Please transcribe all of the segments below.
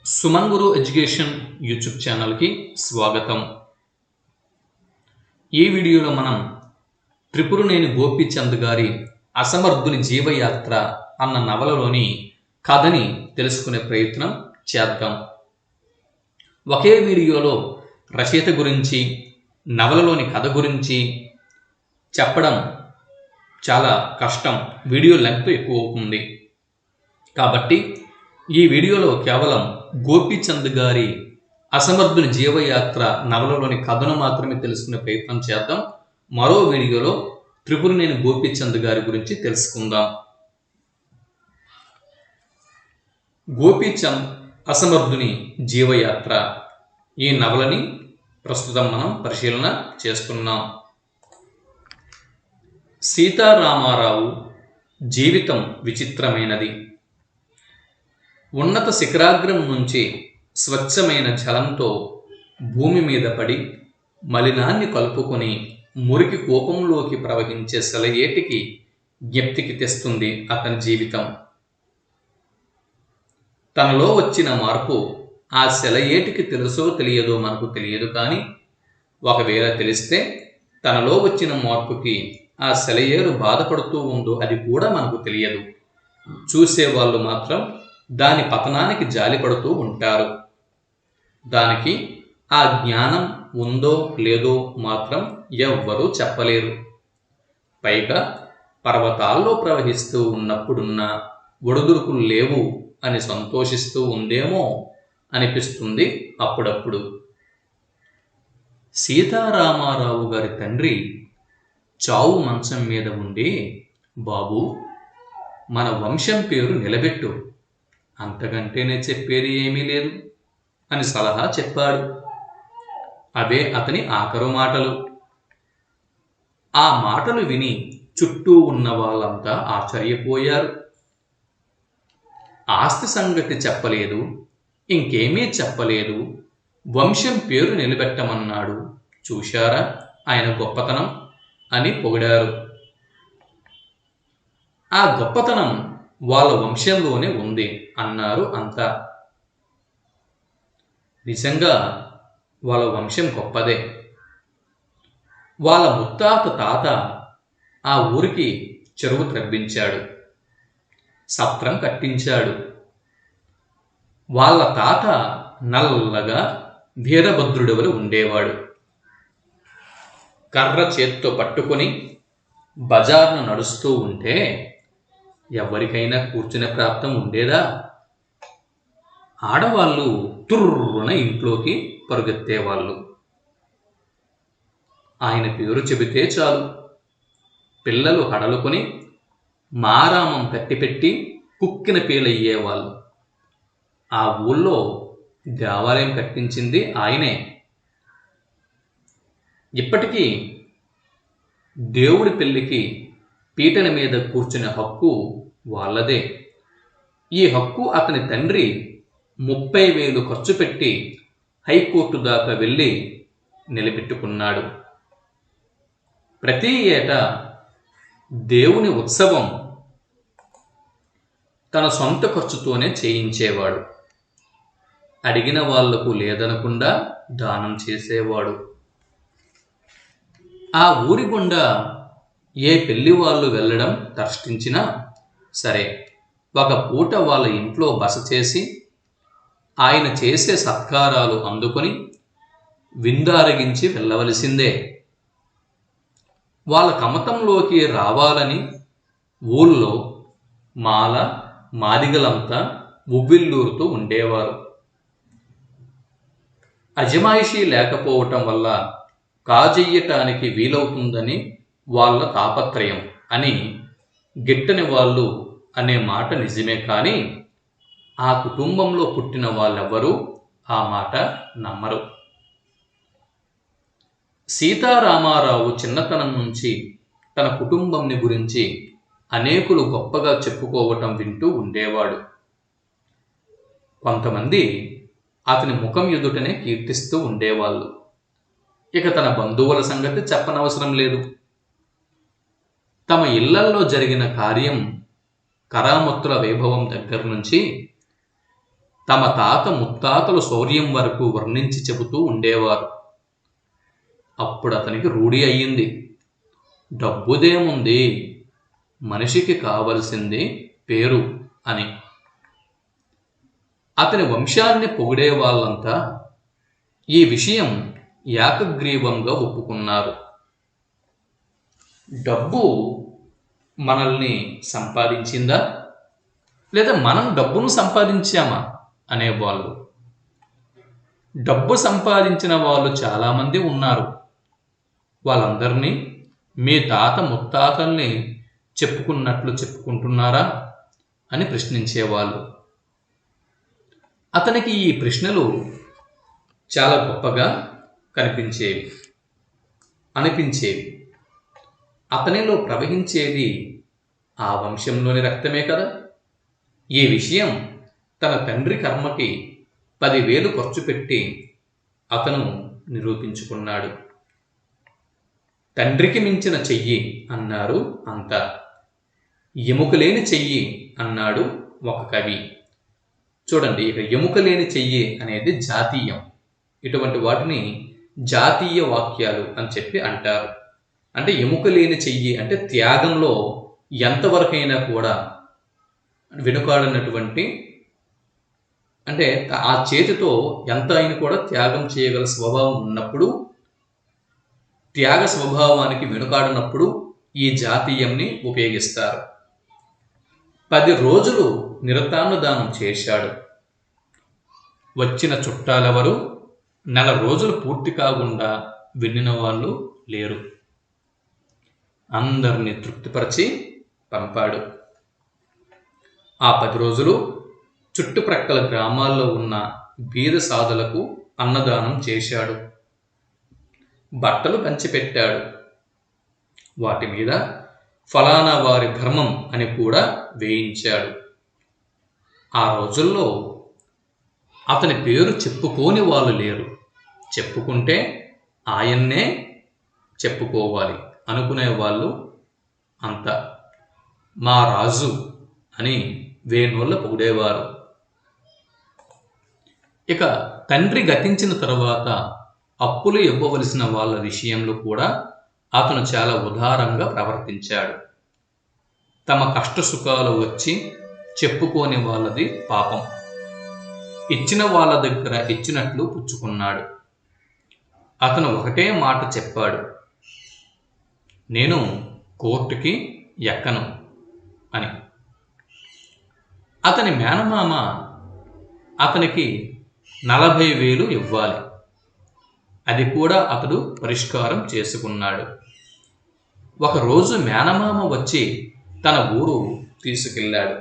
సుమన్ గురు education YouTube ఛానల్కి స్వాగతం. ఈ వీడియోలో మనం త్రిపురనేని గోపీచంద్ గారి అసమర్థుని జీవయాత్ర అన్న నవలలోని కథని తెలుసుకునే ప్రయత్నం చేద్దాం. ఒకే వీడియోలో రచయిత గురించి, నవలలోని కథ గురించి చెప్పడం చాలా కష్టం, వీడియో లెంగ్త్ ఎక్కువ అవుతుంది. కాబట్టి ఈ వీడియోలో కేవలం గోపీచంద్ గారి అసమర్థుని జీవయాత్ర నవలలోని కథను మాత్రమే తెలుసుకునే ప్రయత్నం చేద్దాం. మరో వీడియోలో త్రిపురనేని గోపీచంద్ గారి గురించి తెలుసుకుందాం. గోపీచంద్ అసమర్థుని జీవయాత్ర ఈ నవలని ప్రస్తుతం మనం పరిశీలన చేస్తున్నాం. సీతారామారావు జీవితం విచిత్రమైనది. ఉన్నత శిఖరాగ్రం నుంచి స్వచ్ఛమైన జలంతో భూమి మీద పడి మలినాన్ని కలుపుకొని మురికి కోపంలోకి ప్రవహించే సెలయేటికి జ్ఞప్తికి తెస్తుంది అతని జీవితం. తనలో వచ్చిన మార్పు ఆ సెలయేటికి తెలుసో తెలియదో మనకు తెలియదు, కానీ ఒకవేళ తెలిస్తే తనలో వచ్చిన మార్పుకి ఆ సెలయేరు బాధపడుతూ ఉందో అది కూడా మనకు తెలియదు. చూసేవాళ్ళు మాత్రం దాని పతనానికి జాలిపడుతూ ఉంటారు. దానికి ఆ జ్ఞానం ఉందో లేదో మాత్రం ఎవ్వరూ చెప్పలేరు. పైగా పర్వతాల్లో ప్రవహిస్తూ ఉన్నప్పుడున్న ఒడుదుడుకులు లేవు అని సంతోషిస్తూ ఉందేమో అనిపిస్తుంది అప్పుడప్పుడు. సీతారామారావు గారి తండ్రి చావు మంచం మీద ఉండి, బాబు, మన వంశం పేరు నిలబెట్టు, అంతకంటేనే చెప్పేది ఏమీ లేదు అని సలహా చెప్పాడు. అవే అతని ఆఖరు మాటలు. ఆ మాటలు విని చుట్టూ ఉన్న వాళ్ళంతా ఆశ్చర్యపోయారు. ఆస్తి సంగతి చెప్పలేదు, ఇంకేమీ చెప్పలేదు, వంశం పేరు నిలబెట్టమన్నాడు, చూశారా ఆయన గొప్పతనం అని పొగిడారు. ఆ గొప్పతనం వాళ్ళ వంశంలోనే ఉంది అన్నారు అంతా. నిజంగా వాళ్ళ వంశం గొప్పదే. వాళ్ళ ముత్తాత తాత ఆ ఊరికి చెరువు త్రవ్వించాడు, సత్రం కట్టించాడు. వాళ్ళ తాత నల్లగా వీరభద్రుడెవరు ఉండేవాడు. కర్ర చేత్తో పట్టుకొని బజార్ను నడుస్తూ ఉంటే ఎవరికైనా కూర్చునే ప్రాప్తం ఉండేదా? ఆడవాళ్ళు తుర్రున ఇంట్లోకి పరుగెత్తేవాళ్ళు. ఆయన పేరు చెబితే చాలు, పిల్లలు హడలుకొని మారామం కట్టిపెట్టి కుక్కిన పేలయ్యేవాళ్ళు. ఆ ఊళ్ళో దేవాలయం కట్టించింది ఆయనే. ఇప్పటికీ దేవుడి పెళ్లికి పీటల మీద కూర్చునే హక్కు వాళ్ళదే. ఈ హక్కు అతని తండ్రి 30,000 ఖర్చు పెట్టి హైకోర్టు దాకా వెళ్ళి నిలబెట్టుకున్నాడు. ప్రతి ఏటా దేవుని ఉత్సవం తన సొంత ఖర్చుతోనే చేయించేవాడు. అడిగిన వాళ్లకు లేదనకుండా దానం చేసేవాడు. ఆ ఊరి గుండా ఏ పెళ్లి వాళ్ళు వెళ్ళడం తర్ష్టించినా సరే, ఒక పూట వాళ్ళ ఇంట్లో బస చేసి ఆయన చేసే సత్కారాలు అందుకొని విందారగించి వెళ్ళవలసిందే. వాళ్ళ కమతంలోకి రావాలని ఊళ్ళో మాల మాదిగలంతా ఉవ్విల్లూరుతూ ఉండేవారు. అజమాయిషీ లేకపోవటం వల్ల కాజెయ్యటానికి వీలవుతుందని వాళ్ళ తాపత్రయం అని గిట్టని వాళ్ళు అనే మాట నిజమే, కానీ ఆ కుటుంబంలో పుట్టిన వాళ్ళెవ్వరూ ఆ మాట నమ్మరు. సీతారామారావు చిన్నతనం నుంచి తన కుటుంబంని గురించి అనేకులు గొప్పగా చెప్పుకోవటం వింటూ ఉండేవాడు. కొంతమంది అతని ముఖం ఎదుటనే కీర్తిస్తూ ఉండేవాళ్ళు. ఇక తన బంధువుల సంగతి చెప్పనవసరం లేదు. తమ ఇళ్లల్లో జరిగిన కార్యం, కరామత్తుల వైభవం దగ్గర నుంచి తమ తాత ముత్తాతల శౌర్యం వరకు వర్ణించి చెబుతూ ఉండేవారు. అప్పుడు అతనికి రూఢి అయ్యింది, డబ్బుదేముంది, మనిషికి కావలసింది పేరు అని. అతని వంశాన్ని పొగిడే వాళ్ళంతా ఈ విషయం ఏకగ్రీవంగా ఒప్పుకున్నారు. డబ్బు మనల్ని సంపాదించిందా లేదా మనం డబ్బును సంపాదించామా అనేవాళ్ళు. డబ్బు సంపాదించిన వాళ్ళు చాలామంది ఉన్నారు. వాళ్ళందరినీ మీ తాత ముత్తాతల్ని చెప్పుకున్నట్లు చెప్పుకుంటున్నారా అని ప్రశ్నించేవాళ్ళు. అతనికి ఈ ప్రశ్నలు చాలా గొప్పగా అనిపించేవి. అతనిలో ప్రవహించేది ఆ వంశంలోని రక్తమే కదా. ఈ విషయం తన తండ్రి కర్మకి 10,000 ఖర్చు పెట్టి అతను నిరూపించుకున్నాడు. తండ్రికి మించిన చెయ్యి అన్నారు అంతా. ఎముకలేని చెయ్యి అన్నాడు ఒక కవి. చూడండి, ఇక ఎముకలేని చెయ్యి అనేది జాతీయం. ఇటువంటి వాటిని జాతీయ వాక్యాలు అని చెప్పి అంటారు. అంటే ఎముకలేని చెయ్యి అంటే త్యాగంలో ఎంతవరకైనా కూడా వెనుకాడనటువంటి, అంటే ఆ చేతితో ఎంత అయినా కూడా త్యాగం చేయగల స్వభావం ఉన్నప్పుడు, త్యాగ స్వభావానికి వెనుకాడనప్పుడు ఈ జాతీయంని ఉపయోగిస్తారు. 10 రోజులు నిరతాన్నదానం చేశాడు. వచ్చిన చుట్టాలెవరు నెల రోజులు పూర్తి కాకుండా వెళ్ళిన వాళ్ళు లేరు. అందరినీ తృప్తిపరిచి పంపాడు. ఆ 10 రోజులు చుట్టుప్రక్కల గ్రామాల్లో ఉన్న బీద సాధులకు అన్నదానం చేశాడు. బట్టలు పంచిపెట్టాడు. వాటి మీద ఫలానా వారి ధర్మం అని కూడా వేయించాడు. ఆ రోజుల్లో అతని పేరు చెప్పుకోని వాళ్ళు లేరు. చెప్పుకుంటే ఆయన్నే చెప్పుకోవాలి అనుకునేవాళ్ళు అంతా. మా రాజు అని వేణోళ్ళ పొగిడేవారు. ఇక తండ్రి గతించిన తర్వాత అప్పులు ఇవ్వవలసిన వాళ్ళ విషయంలో కూడా అతను చాలా ఉదారంగా ప్రవర్తించాడు. తమ కష్ట సుఖాలు వచ్చి చెప్పుకోని వాళ్ళది పాపం. ఇచ్చిన వాళ్ళ దగ్గర ఇచ్చినట్లు పుచ్చుకున్నాడు. అతను ఒకటే మాట చెప్పాడు, నేను కోర్టుకి ఎక్కను అని. అతని మేనమామ అతనికి 40,000 ఇవ్వాలి. అది కూడా అతడు పరిష్కారం చేసుకున్నాడు. ఒకరోజు మేనమామ వచ్చి తన ఊరు తీసుకెళ్ళాడు.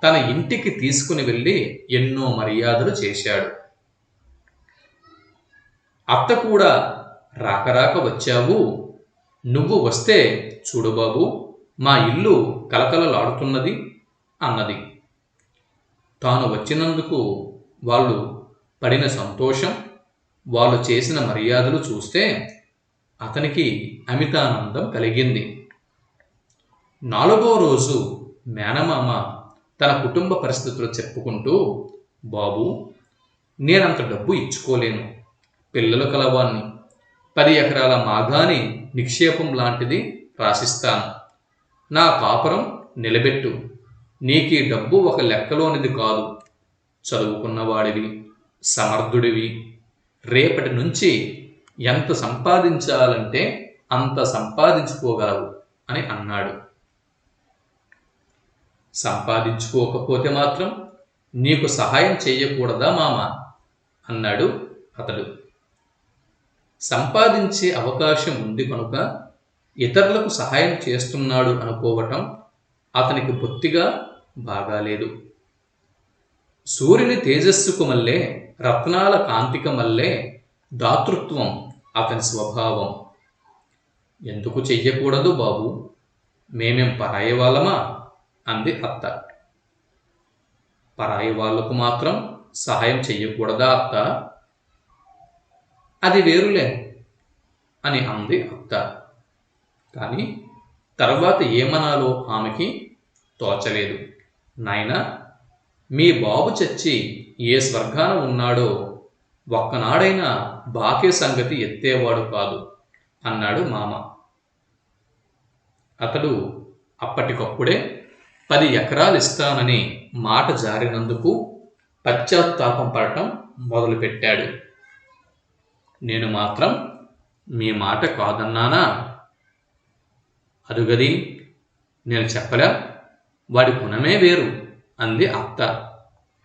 తన ఇంటికి తీసుకుని వెళ్ళి ఎన్నో మర్యాదలు చేశాడు. అత్త కూడా రాక వచ్చావు, నువ్వు వస్తే చూడు బాబు, మా ఇల్లు కలకలలాడుతున్నది అన్నది. తాను వచ్చినందుకు వాళ్ళు పడిన సంతోషం, వాళ్ళు చేసిన మర్యాదలు చూస్తే అతనికి అమితానందం కలిగింది. 4వ రోజు మేనమామ తన కుటుంబ పరిస్థితులు చెప్పుకుంటూ, బాబు, నేనంత డబ్బు ఇచ్చుకోలేను, పిల్లలు కలవాన్ని, 10 ఎకరాల మాగాని నిక్షేపం లాంటిది రాసిస్తాను, నా కాపురం నిలబెట్టు, నీకీ డబ్బు ఒక లెక్కలోనిది కాదు, చదువుకున్నవాడివి, సమర్థుడివి, రేపటి నుంచి ఎంత సంపాదించాలంటే అంత సంపాదించుకోగలవు అని అన్నాడు. సంపాదించుకోకపోతే మాత్రం నీకు సహాయం చేయకూడదా మామ అన్నాడు అతడు. సంపాదించే అవకాశం ఉంది కనుక ఇతరులకు సహాయం చేస్తున్నాడు అనుకోవటం అతనికి బొత్తిగా బాగాలేదు. సూర్యుని తేజస్సుకు మల్లే, రత్నాల కాంతిక మల్లే దాతృత్వం అతని స్వభావం. ఎందుకు చెయ్యకూడదు బాబు, మేమేం పరాయి వాళ్ళమా అంది అత్త. పరాయి వాళ్లకు మాత్రం సహాయం చెయ్యకూడదా అత్త? అది వేరులే అని అంది అత్త. కానీ తర్వాత ఏమనాలో ఆమెకి తోచలేదు. నాయనా, మీ బాబు చచ్చి ఏ స్వర్గాన ఉన్నాడో ఒక్కనాడైనా బాకీ సంగతి ఎత్తేవాడు కాదు అన్నాడు మామ. అతడు అప్పటికప్పుడే 10 ఎకరాలు ఇస్తానని మాట జారినందుకు పశ్చాత్తాపం పడటం మొదలుపెట్టాడు. నేను మాత్రం మీ మాట కాదన్నానా? అదుగది, నేను చెప్పలా, వాడి గుణమే వేరు అంది అత్త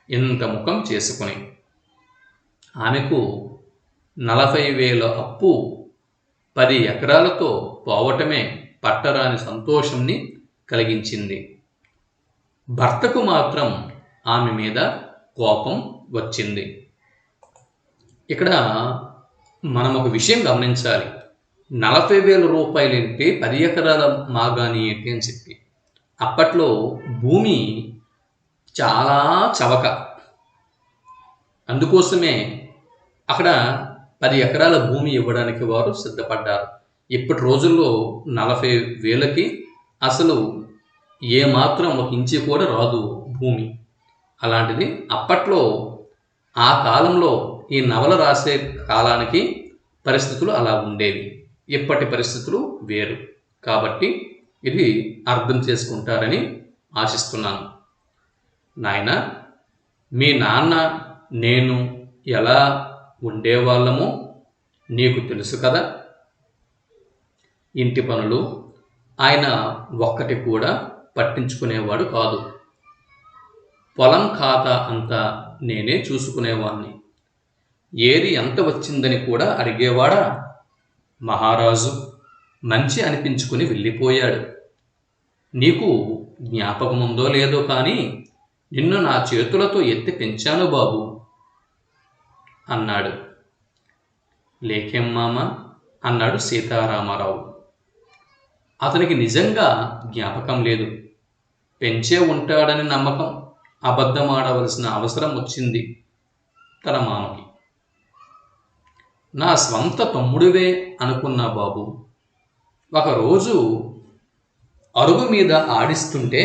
ఇంత ముఖం చేసుకుని. ఆమెకు 40,000 అప్పు 10 ఎకరాలతో పోవటమే పట్టరాని సంతోషంని కలిగించింది. భర్తకు మాత్రం ఆమె మీద కోపం వచ్చింది. ఇక్కడ మనం ఒక విషయం గమనించాలి. 40,000 రూపాయలు ఏంటి, 10 ఎకరాల మాగాని ఏంటి అని చెప్పి. అప్పట్లో భూమి చాలా చవక. అందుకోసమే అక్కడ 10 ఎకరాల భూమి ఇవ్వడానికి వారు సిద్ధపడ్డారు. ఇప్పటి రోజుల్లో 40,000కి అసలు ఏమాత్రం ఒక ఇంచి కూడా రాదు భూమి. అలాంటిది అప్పట్లో ఆ కాలంలో ఈ నవల రాసే కాలానికి పరిస్థితులు అలా ఉండేవి. ఇప్పటి పరిస్థితులు వేరు. కాబట్టి ఇది అర్థం చేసుకుంటారని ఆశిస్తున్నాను. నాయన, మీ నాన్న నేను ఎలా ఉండేవాళ్ళమో నీకు తెలుసు కదా. ఇంటి పనులు ఆయన ఒక్కటి కూడా పట్టించుకునేవాడు కాదు. పొలం ఖాతా అంతా నేనే చూసుకునేవాణ్ణి. ఏది ఎంత వచ్చిందని కూడా అడిగేవాడా? మహారాజు మంచి అనిపించుకుని వెళ్ళిపోయాడు. నీకు జ్ఞాపకముందో లేదో కానీ నిన్ను నా చేతులతో ఎత్తి పెంచాను బాబు అన్నాడు. లేకేం మామ అన్నాడు సీతారామారావు. అతనికి నిజంగా జ్ఞాపకం లేదు. పెంచే ఉంటాడని నమ్మకం అబద్ధమాడవలసిన అవసరం వచ్చింది తన మామకి. నా స్వంత తమ్ముడివే అనుకున్నా బాబు. ఒకరోజు అరుగు మీద ఆడిస్తుంటే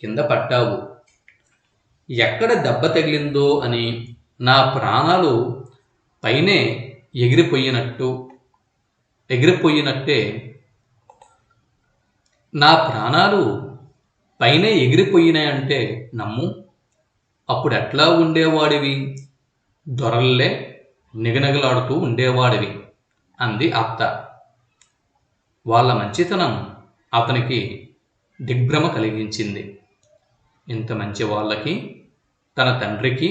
కింద పట్టావు. ఎక్కడ దెబ్బ తగిలిందో అని నా ప్రాణాలు పైనే ఎగిరిపోయినట్టే నా ప్రాణాలు పైనే ఎగిరిపోయినాయంటే నమ్ము. అప్పుడు ఎట్లా ఉండేవాడివి? దొరల్లే నిగనగలాడుతూ ఉండేవాడివి అంది అత్త. వాళ్ళ మంచితనం అతనికి దిగ్భ్రమ కలిగించింది. ఇంత మంచి వాళ్ళకి తన తండ్రికి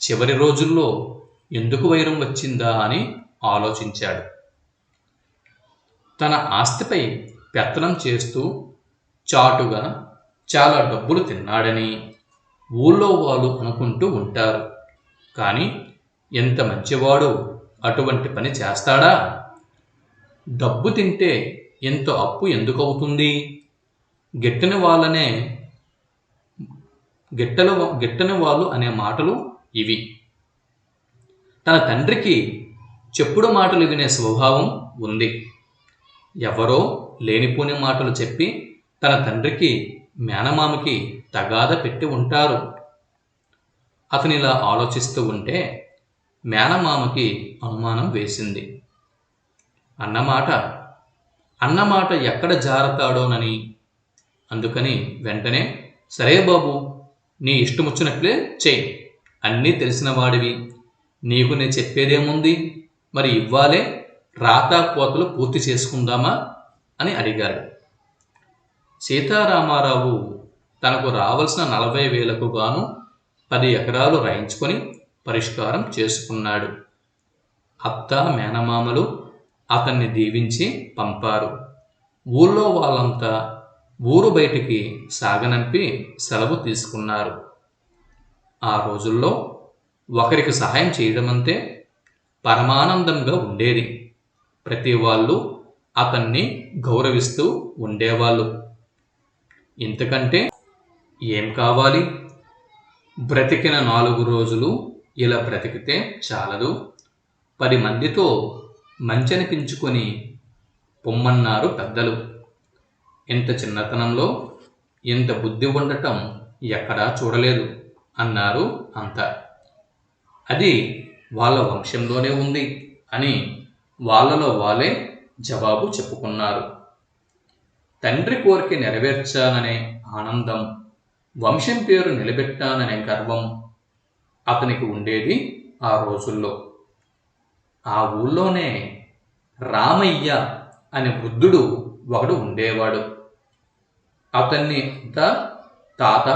చివరి రోజుల్లో ఎందుకు వైరం వచ్చిందా అని ఆలోచించాడు. తన ఆస్తిపై పెత్తనం చేస్తూ చాటుగా చాలా డబ్బులు తిన్నాడని ఊళ్ళో వాళ్ళు అనుకుంటూ ఉంటారు. కానీ ఎంత మంచివాడు అటువంటి పని చేస్తాడా? డబ్బు తింటే ఎంత అప్పు ఎందుకు అవుతుంది? గిట్టని వాళ్ళు అనే మాటలు ఇవి. తన తండ్రికి చెప్పుడు మాటలు వినే స్వభావం ఉంది. ఎవరో లేనిపోని మాటలు చెప్పి తన తండ్రికి మేనమామకి తగాద పెట్టి ఉంటారు. అతనిలా ఆలోచిస్తూ ఉంటే మేనమామకి అనుమానం వేసింది. అన్నమాట ఎక్కడ జారతాడోనని. అందుకని వెంటనే, సరే బాబు, నీ ఇష్టమొచ్చినట్లే చెయ్యి, అన్నీ తెలిసిన వాడివి, నీకు నేను చెప్పేదేముంది, మరి ఇవ్వాలే రాతాపోతలు పూర్తి చేసుకుందామా అని అడిగాడు. సీతారామారావు తనకు రావాల్సిన 40,000కు గాను 10 ఎకరాలు రాయించుకొని పరిష్కారం చేసుకున్నాడు. అత్త మేనమామలు అతన్ని దీవించి పంపారు. ఊళ్ళో వాళ్ళంతా ఊరు బయటికి సాగనంపి సెలవు తీసుకున్నారు. ఆ రోజుల్లో ఒకరికి సహాయం చేయడమంటే పరమానందంగా ఉండేది. ప్రతి వాళ్ళు అతన్ని గౌరవిస్తూ ఉండేవాళ్ళు. ఇంతకంటే ఏం కావాలి? బ్రతికిన 4 రోజులు ఇలా బ్రతికితే చాలదు, 10 మందితో మంచనిపించుకొని పొమ్మన్నారు పెద్దలు. ఇంత చిన్నతనంలో ఇంత బుద్ధి ఉండటం ఎక్కడా చూడలేదు అన్నారు అంతా. అది వాళ్ళ వంశంలోనే ఉంది అని వాళ్ళలో వాళ్ళే జవాబు చెప్పుకున్నారు. తండ్రి కోరిక నెరవేర్చాననే ఆనందం, వంశం పేరు నిలబెట్టాననే గర్వం అతనికి ఉండేది ఆ రోజుల్లో. ఆ ఊళ్ళోనే రామయ్య అనే వృద్ధుడు ఒకడు ఉండేవాడు. అతన్ని అంతా తాత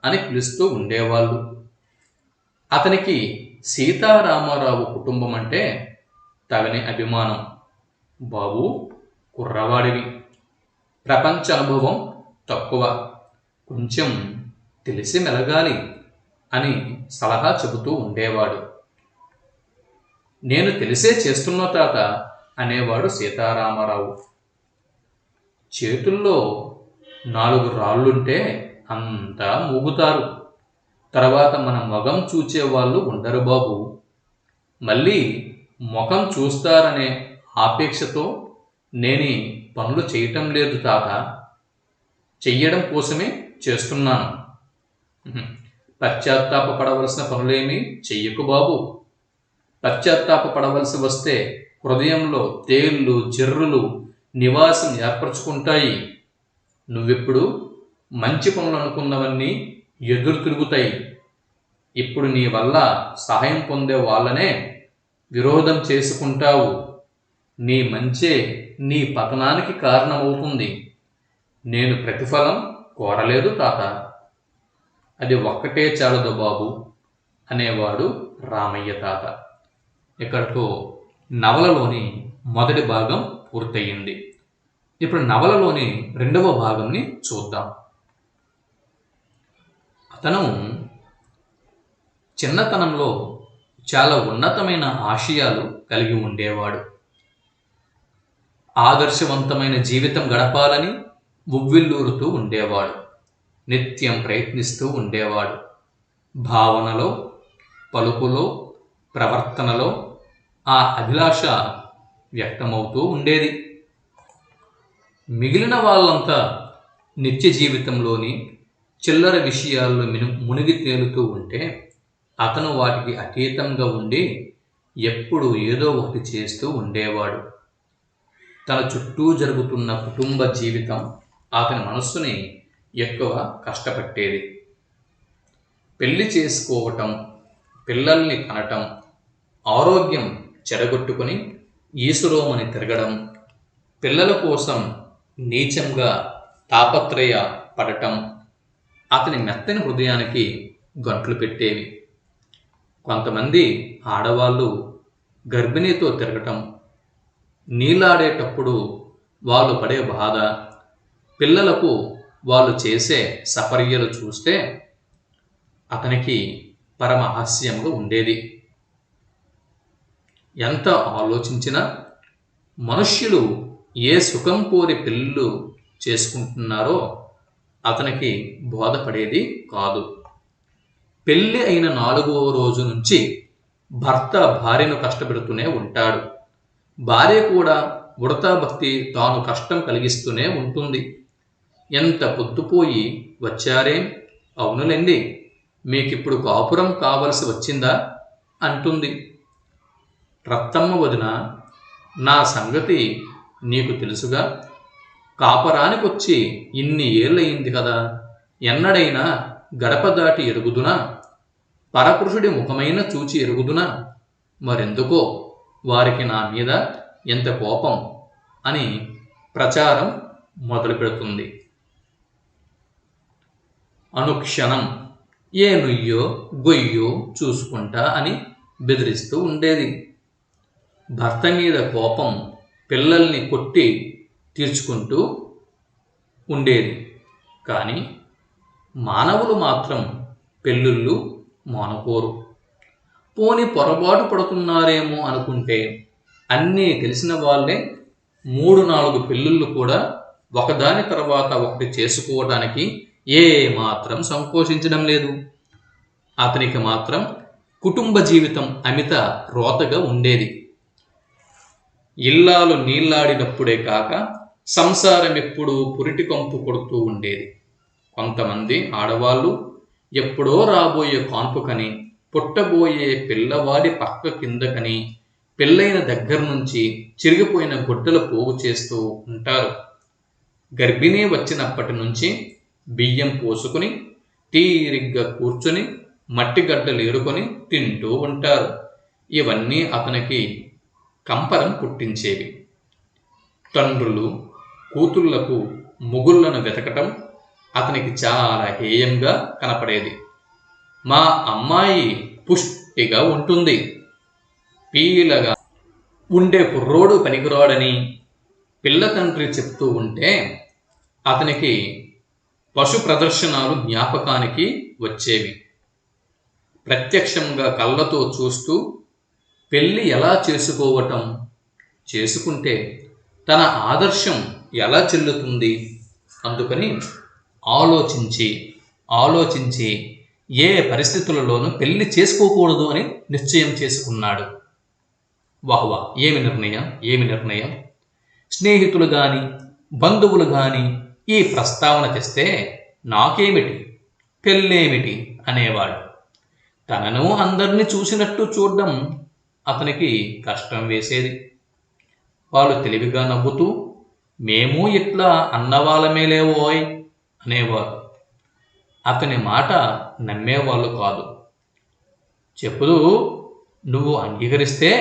అని పిలుస్తూ ఉండేవాళ్ళు. అతనికి సీతారామారావు కుటుంబం అంటే తగని అభిమానం. బాబు, కుర్రవాడివి, ప్రపంచ అనుభవం తక్కువ, కొంచెం తెలిసి మెలగాలి అని సలహా చెబుతూ ఉండేవాడు. నేను తెలిసే చేస్తున్న తాత అనేవాడు సీతారామారావు. చేతుల్లో 4 రాళ్లుంటే అంతా మూగుతారు, తర్వాత మన మొగం చూచేవాళ్ళు ఉండరు బాబు. మళ్ళీ ముఖం చూస్తారనే ఆపేక్షతో నేనీ పనులు చేయటం లేదు తాత, చెయ్యడం కోసమే చేస్తున్నాను. పశ్చాత్తాపపడవలసిన పనులేమీ చెయ్యకు బాబు. పశ్చాత్తాపపడవలసి వస్తే హృదయంలో తేళ్ళు జర్రులు నివాసం ఏర్పరచుకుంటాయి. నువ్వెప్పుడు మంచి పనులు అనుకున్నవన్నీ ఎదురు తిరుగుతాయి. ఇప్పుడు నీ వల్ల సహాయం పొందే వాళ్ళనే విరోధం చేసుకుంటావు. నీ మంచే నీ పతనానికి కారణమవుతుంది. నేను ప్రతిఫలం కోరలేదు తాత, అది ఒక్కటే చాలదు బాబు అనేవాడు రామయ్య తాత. ఇక్కడతో నవలలోని మొదటి భాగం పూర్తయింది. ఇప్పుడు నవలలోని రెండవ భాగంని చూద్దాం. అతను చిన్నతనంలో చాలా ఉన్నతమైన ఆశయాలు కలిగి ఉండేవాడు. ఆదర్శవంతమైన జీవితం గడపాలని ఉవ్విల్లూరుతూ ఉండేవాడు. నిత్యం ప్రయత్నిస్తూ ఉండేవాడు. భావనలో, పలుకులో, ప్రవర్తనలో ఆ అభిలాష వ్యక్తమవుతూ ఉండేది. మిగిలిన వాళ్ళంతా నిత్య జీవితంలోని చిల్లర విషయాల్లో మునిగి తేలుతూ ఉంటే అతను వాటికి అతీతంగా ఉండి ఎప్పుడు ఏదో ఒకటి చేస్తూ ఉండేవాడు. తన చుట్టూ జరుగుతున్న కుటుంబ జీవితం అతని మనస్సుని ఎక్కువ కష్టపెట్టేది. పెళ్లి చేసుకోవటం, పిల్లల్ని కనటం, ఆరోగ్యం చెడగొట్టుకుని ఈసురోమని తిరగడం, పిల్లల కోసం నీచంగా తాపత్రయ పడటం అతని మెత్తని హృదయానికి గంట్లు పెట్టేవి. కొంతమంది ఆడవాళ్ళు గర్భిణీతో తిరగటం, నీళ్ళాడేటప్పుడు వాళ్ళు పడే బాధ, పిల్లలకు వాళ్ళు చేసే సపర్యలు చూస్తే అతనికి పరమహాస్యంగా ఉండేది. ఎంత ఆలోచించినా మనుష్యులు ఏ సుఖం కోరి పెళ్ళిళ్ళు చేసుకుంటున్నారో అతనికి బోధపడేది కాదు. పెళ్ళి అయిన 4వ రోజు నుంచి భర్త భార్యను కష్టపెడుతూనే ఉంటాడు. భార్య కూడా ఉడతా భక్తి తాను కష్టం కలిగిస్తూనే ఉంటుంది. ఎంత పొద్దుపోయి వచ్చారేం, అవునులేండి, మీకిప్పుడు కాపురం కావలసి వచ్చిందా అంటుంది. రత్తమ్మ వదిన, నా సంగతి నీకు తెలుసుగా, కాపరానికొచ్చి ఇన్ని ఏళ్ళయింది కదా, ఎన్నడైనా గడప దాటి ఎరుగుదునా, పరపురుషుడి ముఖమైన చూచి ఎరుగుదునా, మరెందుకో వారికి నా మీద ఎంత కోపం అని ప్రచారం మొదలు పెడుతుంది. అనుక్షణం ఏ నుయ్యో గొయ్యో చూసుకుంటా అని బెదిరిస్తూ ఉండేది. భర్త మీద కోపం పిల్లల్ని కొట్టి తీర్చుకుంటూ ఉండేది. కానీ మానవులు మాత్రం పెళ్ళిళ్ళు మానుకోరు. పోని పొరపాటు పడుతున్నారేమో అనుకుంటే అన్నీ తెలిసిన వాళ్ళే 3-4 పెళ్ళిళ్ళు కూడా ఒకదాని తర్వాత ఒకటి చేసుకోవడానికి ఏ మాత్రం సంకోచించడం లేదు. అతనికి మాత్రం కుటుంబ జీవితం అమిత రోతగా ఉండేది. ఇల్లాలు నీళ్లాడినప్పుడే కాక సంసారం ఎప్పుడూ పురిటి కంపు కొడుతూ ఉండేది. కొంతమంది ఆడవాళ్ళు ఎప్పుడో రాబోయే కాన్పుకని పుట్టబోయే పిల్లవాడి పక్క కిందకని పెళ్ళైన దగ్గర నుంచి చిరిగిపోయిన గుడ్డలు పోగు చేస్తూ ఉంటారు. గర్భిణీ వచ్చినప్పటి నుంచి బియ్యం పోసుకుని తీరిగ్గా కూర్చుని మట్టి గడ్డలు ఏరుకొని తింటూ ఉంటారు. ఇవన్నీ అతనికి కంపరం పుట్టించేవి. తండ్రులు కూతుళ్లకు మొగుళ్లను వెతకటం అతనికి చాలా హేయంగా కనపడేది. మా అమ్మాయి పుష్టిగా ఉంటుంది, పీలగా ఉండే కుర్రోడు పనికిరాడని పిల్ల తండ్రి చెప్తూ ఉంటే అతనికి పశు ప్రదర్శనలు జ్ఞాపకానికి వచ్చేవి. ప్రత్యక్షంగా కళ్ళతో చూస్తూ పెళ్ళి ఎలా చేసుకోవటం, చేసుకుంటే తన ఆదర్శం ఎలా చెల్లుతుంది, అందుకని ఆలోచించి ఏ పరిస్థితులలోనూ పెళ్లి చేసుకోకూడదు అని నిశ్చయం చేసుకున్నాడు. వాహ్వా, ఏమి నిర్ణయం! స్నేహితులు గాని బంధువులు గాని ఈ ప్రస్తావన తెస్తే నాకేమిటి, పెళ్ళేమిటి అనేవాడు. తనను అందరినీ చూసినట్టు చూడడం అతనికి కష్టం వేసేది. వాళ్ళు తెలివిగా నవ్వుతూ మేము ఇట్లా అన్నవాళ్ళమే లేవోయ్ అనేవారు. అతని మాట నమ్మేవాళ్ళు కాదు. చెప్పుదు, నువ్వు అంగీకరిస్తే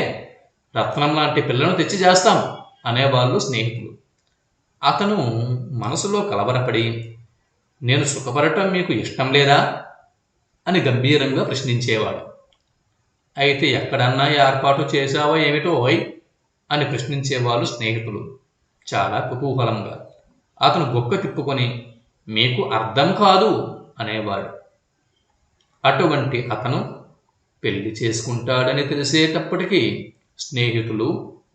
రత్నం లాంటి పిల్లను తెచ్చి చేస్తాను అనేవాళ్ళు స్నేహితులు. అతను మనసులో కలవరపడి, నేను సుఖపడటం మీకు ఇష్టం లేదా అని గంభీరంగా ప్రశ్నించేవాడు. అయితే ఎక్కడన్నా ఏర్పాటు చేశావో ఏమిటో ఓయ్ అని ప్రశ్నించేవాళ్ళు స్నేహితులు చాలా కుతూహలంగా. అతను గొక్క తిప్పుకొని మీకు అర్థం కాదు అనేవాడు. అటువంటి అతను పెళ్లి చేసుకుంటాడని తెలిసేటప్పటికీ స్నేహితులు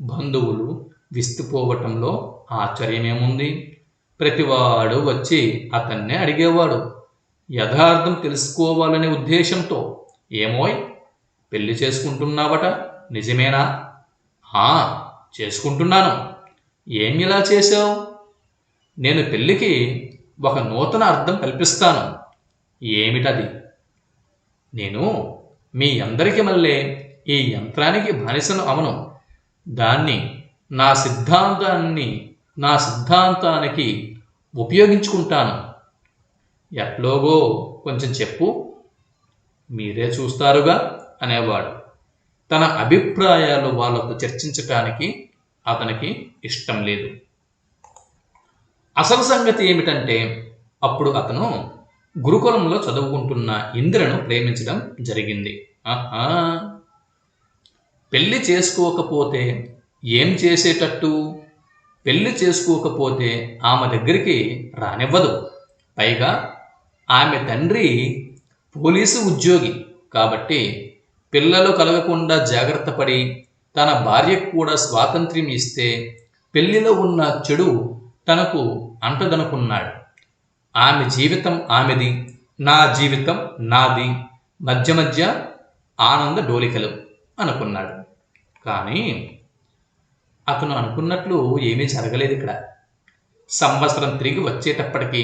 బంధువులు విస్తుపోవటంలో ఆశ్చర్యమేముంది. ప్రతివాడు వచ్చి అతన్నే అడిగేవాడు యథార్థం తెలుసుకోవాలనే ఉద్దేశంతో. ఏమోయ్, పెళ్లి చేసుకుంటున్నావట, నిజమేనా? చేసుకుంటున్నాను. ఏమిలా చేశావు? నేను పెళ్లికి ఒక నూతన అర్థం కల్పిస్తాను. ఏమిటది? నేను మీ అందరికి మళ్ళీ ఈ యంత్రానికి బానిసను అవను. దాన్ని నా సిద్ధాంతానికి ఉపయోగించుకుంటాను. ఎట్లోగో కొంచెం చెప్పు, మీరే చూస్తారుగా అనేవాడు. తన అభిప్రాయాలు వాళ్ళతో చర్చించటానికి అతనికి ఇష్టం లేదు. అసలు సంగతి ఏమిటంటే అప్పుడు అతను గురుకులంలో చదువుకుంటున్న ఇందిరను ప్రేమించడం జరిగింది. పెళ్లి చేసుకోకపోతే ఏం చేసేటట్టు? పెళ్లి చేసుకోకపోతే ఆమె దగ్గరికి రానివ్వదు. పైగా ఆమె తండ్రి పోలీసు ఉద్యోగి కాబట్టి పిల్లలు కలగకుండా జాగ్రత్త పడి తన భార్యకు కూడా స్వాతంత్ర్యం ఇస్తే పెళ్లిలో ఉన్న చెడు తనకు అంటదనుకున్నాడు. ఆమె జీవితం ఆమెది, నా జీవితం నాది, మధ్య ఆనంద డోలికలు అనుకున్నాడు. కానీ అతను అనుకున్నట్లు ఏమీ జరగలేదు. ఇక్కడ సంవత్సరం తిరిగి వచ్చేటప్పటికి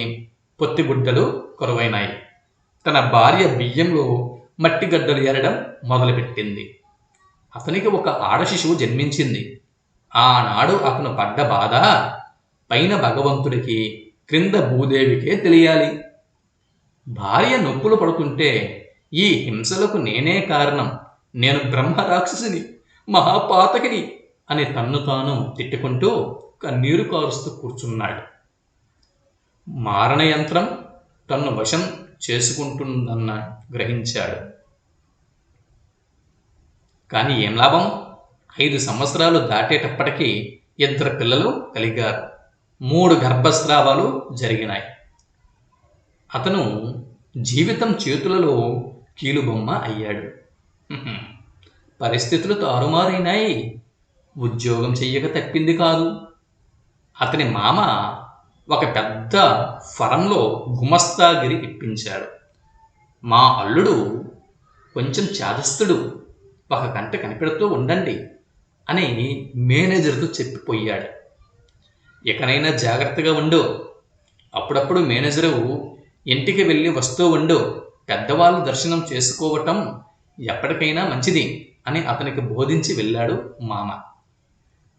పొత్తిగుడ్డలు కొరవైనాయి. తన భార్య బియ్యంలో మట్టి గడ్డలు ఏరడం మొదలుపెట్టింది. అతనికి ఒక ఆడ శిశువు జన్మించింది. ఆనాడు అతను పడ్డ బాధ పైన భగవంతుడికి, క్రింద భూదేవికే తెలియాలి. భార్య నొప్పులు పడుతుంటే ఈ హింసలకు నేనే కారణం, నేను బ్రహ్మరాక్షసిని, మహాపాతకిని అని తన్ను తాను తిట్టుకుంటూ కన్నీరు కారుస్తూ కూర్చున్నాడు. మారణ యంత్రం తన్ను వశం చేసుకుంటుందన్న గ్రహించాడు. కానీ ఏం లాభం? 5 సంవత్సరాలు దాటేటప్పటికీ 2 పిల్లలు కలిగారు. 3 గర్భస్రావాలు జరిగినాయి. అతను జీవితం చేతులలో కీలుబొమ్మ అయ్యాడు. పరిస్థితులు తారుమారైనాయి. ఉద్యోగం చెయ్యక తప్పింది కాదు. అతని మామ ఒక పెద్ద ఫరంలో గుమస్తాగిరి ఇప్పించాడు. మా అల్లుడు కొంచెం చాదస్తుడు, ఒక గంట కనిపెడుతూ ఉండండి అని మేనేజర్తో చెప్పిపోయాడు. ఎక్కడైనా జాగ్రత్తగా ఉండు, అప్పుడప్పుడు మేనేజరు ఇంటికి వెళ్ళి వస్తూ ఉండు, పెద్దవాళ్ళు దర్శనం చేసుకోవటం ఎప్పటికైనా మంచిది అని అతనికి బోధించి వెళ్ళాడు మామ.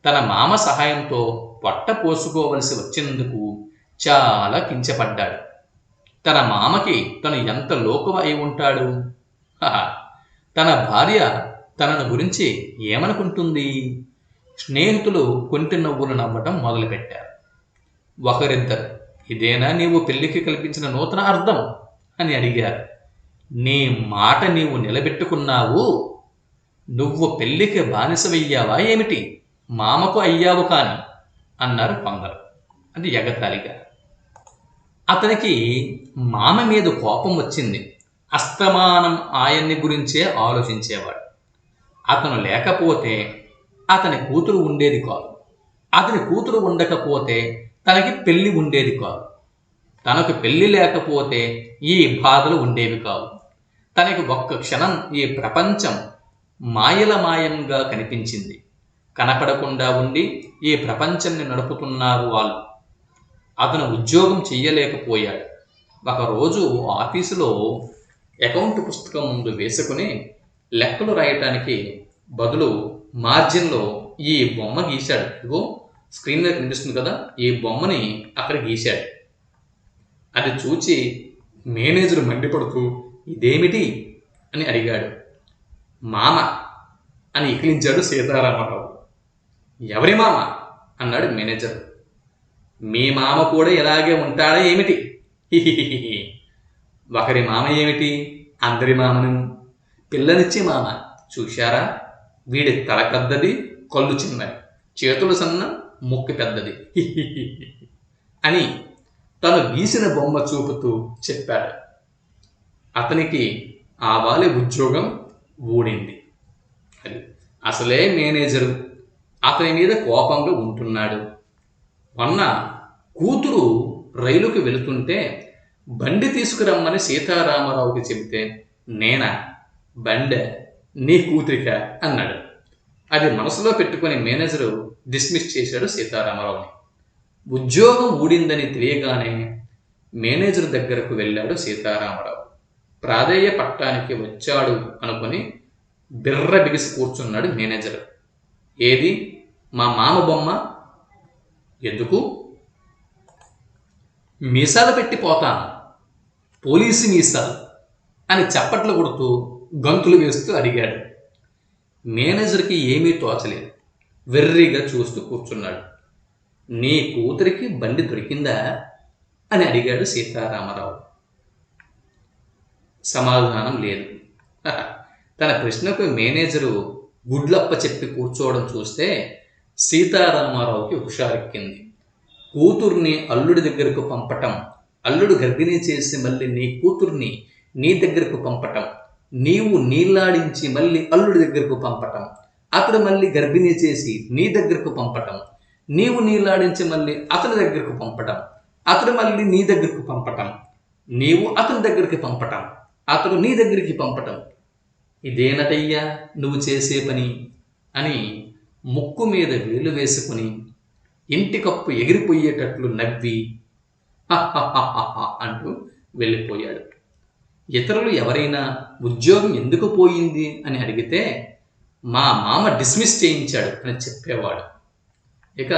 తన మామ సహాయంతో పొట్ట పోసుకోవలసి వచ్చినందుకు చాలా కించపడ్డాడు. తన మామకి తను ఎంత లోకువ అయి ఉంటాడు. తన భార్య తనను గురించి ఏమనుకుంటుంది? స్నేహితులు కొంటి నవ్వులు నవ్వటం మొదలుపెట్టారు. ఒకరిద్దరు, ఇదేనా నీవు పెళ్లికి కల్పించిన నూతన అర్థం అని అడిగారు. నీ మాట నీవు నిలబెట్టుకున్నావు. నువ్వు పెళ్లికి బానిసవయ్యావా ఏమిటి? మామకు అయ్యావు కాని అన్నారు కొందరు. అది ఎగతాళిగా. అతనికి మామ మీద కోపం వచ్చింది. అస్తమానం ఆయన్ని గురించే ఆలోచించేవాడు. అతను లేకపోతే అతని కూతురు ఉండేది కాదు. అతని కూతురు ఉండకపోతే తనకి పెళ్లి ఉండేది కాదు. తనకు పెళ్లి లేకపోతే ఈ బాధలు ఉండేవి కావు. తనకి ఒక్క క్షణం ఈ ప్రపంచం మాయలమాయంగా కనిపించింది. కనపడకుండా ఉండి ఈ ప్రపంచాన్ని నడుపుతున్నారు వాళ్ళు. అతను ఉద్యోగం చెయ్యలేకపోయాడు. ఒకరోజు ఆఫీసులో అకౌంట్ పుస్తకం ముందు వేసుకుని లెక్కలు రాయటానికి బదులు మార్జిన్లో ఈ బొమ్మ గీశాడు. ఇదిగో స్క్రీన్ మీద కనిపిస్తుంది కదా, ఈ బొమ్మని అక్కడ గీశాడు. అది చూచి మేనేజర్ మండిపడుతూ ఇదేమిటి అని అడిగాడు. మామ అని ఇకిలించాడు సీతారామరావు. ఎవరి మామ అన్నాడు మేనేజర్. మీ మామ కూడా ఇలాగే ఉంటాడా ఏమిటి? ఒకరి మామ ఏమిటి, అందరి మామను. పిల్లనిచ్చి మామ చూశారా, వీడి తల పెద్దది, కళ్ళు చిన్నవి, చేతులు సన్న, ముక్కు పెద్దది అని తను గీసిన బొమ్మ చూపుతూ చెప్పాడు. అతనికి ఆవాలి ఉద్యోగం ఊడింది. అది అసలే మేనేజరు అతని మీద కోపంగా ఉంటున్నాడు. మొన్న కూతురు రైలుకి వెళుతుంటే బండి తీసుకురమ్మని సీతారామరావుకి చెబితే నేనా బండె నీ కూతురిక అన్నాడు. అది మనసులో పెట్టుకుని మేనేజరు డిస్మిస్ చేశాడు సీతారామరావుని. ఉద్యోగం ఊడిందని తెలియగానే మేనేజర్ దగ్గరకు వెళ్ళాడు సీతారామరావు. ప్రాధేయ పట్టానికి వచ్చాడు అనుకుని బిర్ర బిగిసి కూర్చున్నాడు మేనేజర్. ఏది మా మామ బొమ్మ? ఎందుకు? మీసాలు పెట్టి పోతాను, పోలీసు మీసాలు అని చప్పట్లు కొడుతూ గంతులు వేస్తూ అడిగాడు. మేనేజర్కి ఏమీ తోచలేదు. వెర్రిగా చూస్తూ కూర్చున్నాడు. నీ కూతురికి బండి దొరికిందా అని అడిగాడు సీతారామరావు. సమాధానం లేదు. తన ప్రశ్నకు మేనేజరు గుడ్లప్ప చెప్పి కూర్చోవడం చూస్తే సీతారామరావుకి హుషారెక్కింది. కూతుర్ని అల్లుడి దగ్గరకు పంపటం, అల్లుడు గర్భిణీ చేసి మళ్ళీ నీ కూతుర్ని నీ దగ్గరకు పంపటం, నీవు నీళ్లాడించి మళ్ళీ అల్లుడి దగ్గరకు పంపటం, అతడు మళ్ళీ గర్భిణీ చేసి నీ దగ్గరకు పంపటం, నీవు నీళ్లాడించి మళ్ళీ అతని దగ్గరకు పంపటం, అతడు మళ్ళీ నీ దగ్గరకు పంపటం, నీవు అతని దగ్గరికి పంపటం, అతడు నీ దగ్గరికి పంపటం. ఇదేనటయ్యా నువ్వు చేసే పని అని ముక్కు మీద వేలు వేసుకుని ఇంటి కప్పు ఎగిరిపోయేటట్లు నవ్వి అంటూ వెళ్ళిపోయాడు. ఇతరులు ఎవరైనా ఉద్యోగం ఎందుకు పోయింది అని అడిగితే మా మామ డిస్మిస్ చేయించాడు అని చెప్పేవాడు. ఇక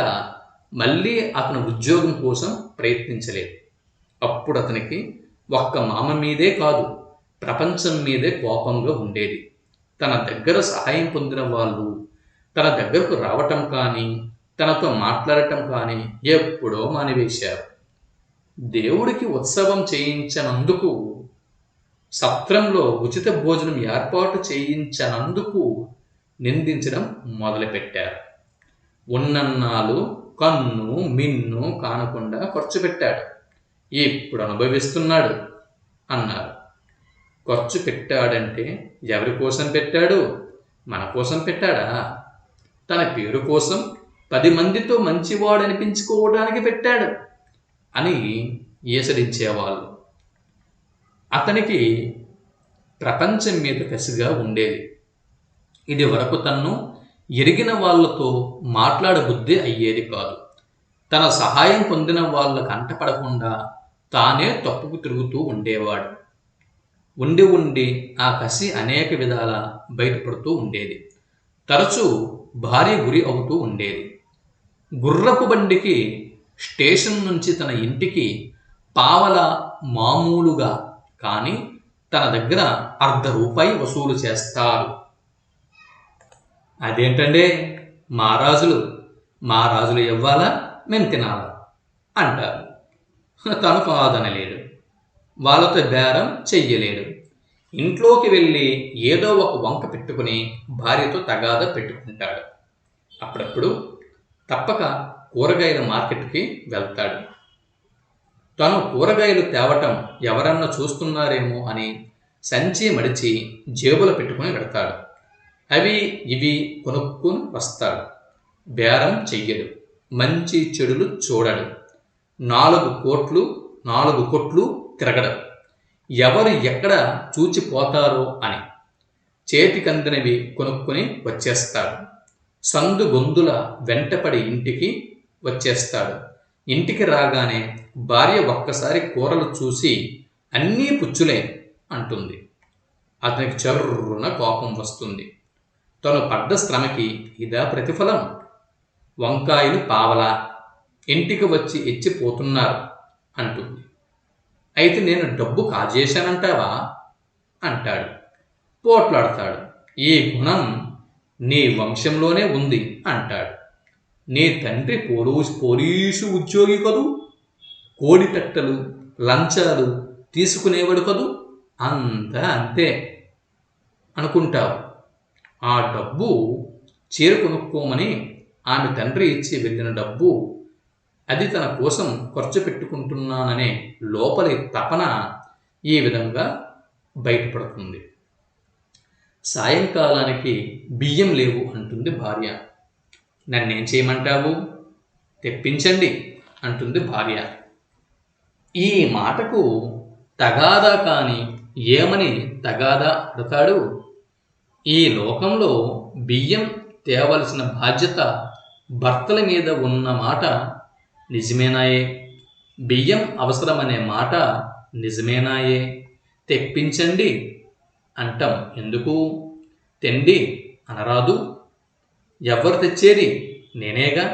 మళ్ళీ అతను ఉద్యోగం కోసం ప్రయత్నించలేదు. అప్పుడు అతనికి ఒక్క మామ మీదే కాదు, ప్రపంచం మీదే కోపంగా ఉండేది. తన దగ్గర సహాయం పొందిన వాళ్ళు తన దగ్గరకు రావటం కానీ తనతో మాట్లాడటం కానీ ఎప్పుడో మానివేశారు. దేవుడికి ఉత్సవం చేయించనందుకు, సత్రంలో ఉచిత భోజనం ఏర్పాటు చేయించనందుకు నిందించడం మొదలుపెట్టారు. ఉన్నన్నాళ్ళు కన్ను మిన్ను కానకుండా ఖర్చు పెట్టాడు, ఇప్పుడు అనుభవిస్తున్నాడు అన్నారు. ఖర్చు పెట్టాడంటే ఎవరి కోసం పెట్టాడు? మన కోసం పెట్టాడా? తన పేరు కోసం 10 మందితో మంచివాడు అనిపించుకోవడానికి పెట్టాడు అని ఈసడించేవాళ్ళు. అతనికి ప్రపంచం మీద కసిగా ఉండేది. ఇది వరకు తన్ను ఎరిగిన వాళ్లతో మాట్లాడబుద్ధి అయ్యేది కాదు. తన సహాయం పొందిన వాళ్ళ కంటపడకుండా తానే తప్పుకు తిరుగుతూ ఉండేవాడు. ఉండి ఉండి ఆ కసి అనేక విధాల బయటపడుతూ ఉండేది. తరచూ భార్య గురి అవుతూ ఉండేది. గుర్రపు బండికి స్టేషన్ నుంచి తన ఇంటికి పావల మామూలుగా, కానీ తన దగ్గర ₹1/2 వసూలు చేస్తారు. అదేంటండే, మా రాజులు ఇవ్వాలా, మేము తినాలా అంటారు. తను కాదనలేడు, వాళ్ళతో బేరం చెయ్యలేడు. ఇంట్లోకి వెళ్ళి ఏదో ఒక వంక పెట్టుకుని భార్యతో తగాదా పెట్టుకుంటాడు. అప్పుడప్పుడు తప్పక కూరగాయల మార్కెట్కి వెళ్తాడు. తను కూరగాయలు తేవటం ఎవరన్నా చూస్తున్నారేమో అని సంచి మడిచి జేబులో పెట్టుకుని వెడతాడు. అవి ఇవి కొనుక్కుని వస్తాడు. బేరం చెయ్యడు, మంచి చెడులు చూడడు, 4 కొట్లు తిరగడు. ఎవరు ఎక్కడ చూచిపోతారో అని చేతికందినవి కొనుక్కుని వచ్చేస్తాడు. సందు గొంతుల వెంటపడి ఇంటికి వచ్చేస్తాడు. ఇంటికి రాగానే భార్య ఒక్కసారి కూరలు చూసి అన్నీ పుచ్చులే అంటుంది. అతనికి చర్రున కోపం వస్తుంది. తను పడ్డ శ్రమకి ఇదా ప్రతిఫలం? వంకాయలు పావలా, ఇంటికి వచ్చి ఇచ్చిపోతున్నారు అంటుంది. అయితే నేను డబ్బు కాజేశానంటావా అంటాడు. పోట్లాడతాడు. ఈ గుణం నీ వంశంలోనే ఉంది అంటాడు. నీ తండ్రి పోలీసు ఉద్యోగి కదూ, కోడిపెట్టలు లంచాలు తీసుకునేవాడు కదూ, అంతా అంతే అనుకుంటావు. ఆ డబ్బు చీర కొనుక్కోమని ఆమె తండ్రి ఇచ్చి వెళ్ళిన డబ్బు, అది తన కోసం ఖర్చు పెట్టుకుంటున్నాననే లోపలి తపన ఈ విధంగా బయటపడుతుంది. సాయంకాలానికి బియ్యం లేవు అంటుంది భార్య. నన్నేం చేయమంటావు? తెప్పించండి అంటుంది భార్య. ఈ మాటకు తగాదా కాని ఏమని తగాదా ఆడతాడు? ఈ లోకంలో బియ్యం తేవలసిన బాధ్యత భర్తల మీద ఉన్న మాట నిజమేనాయే? బియ్యం అవసరమనే మాట నిజమేనాయే? తెప్పించండి అంటాం ఎందుకు? తెండి అనరాదు? ఎవరు తెచ్చేది? నేనేగా.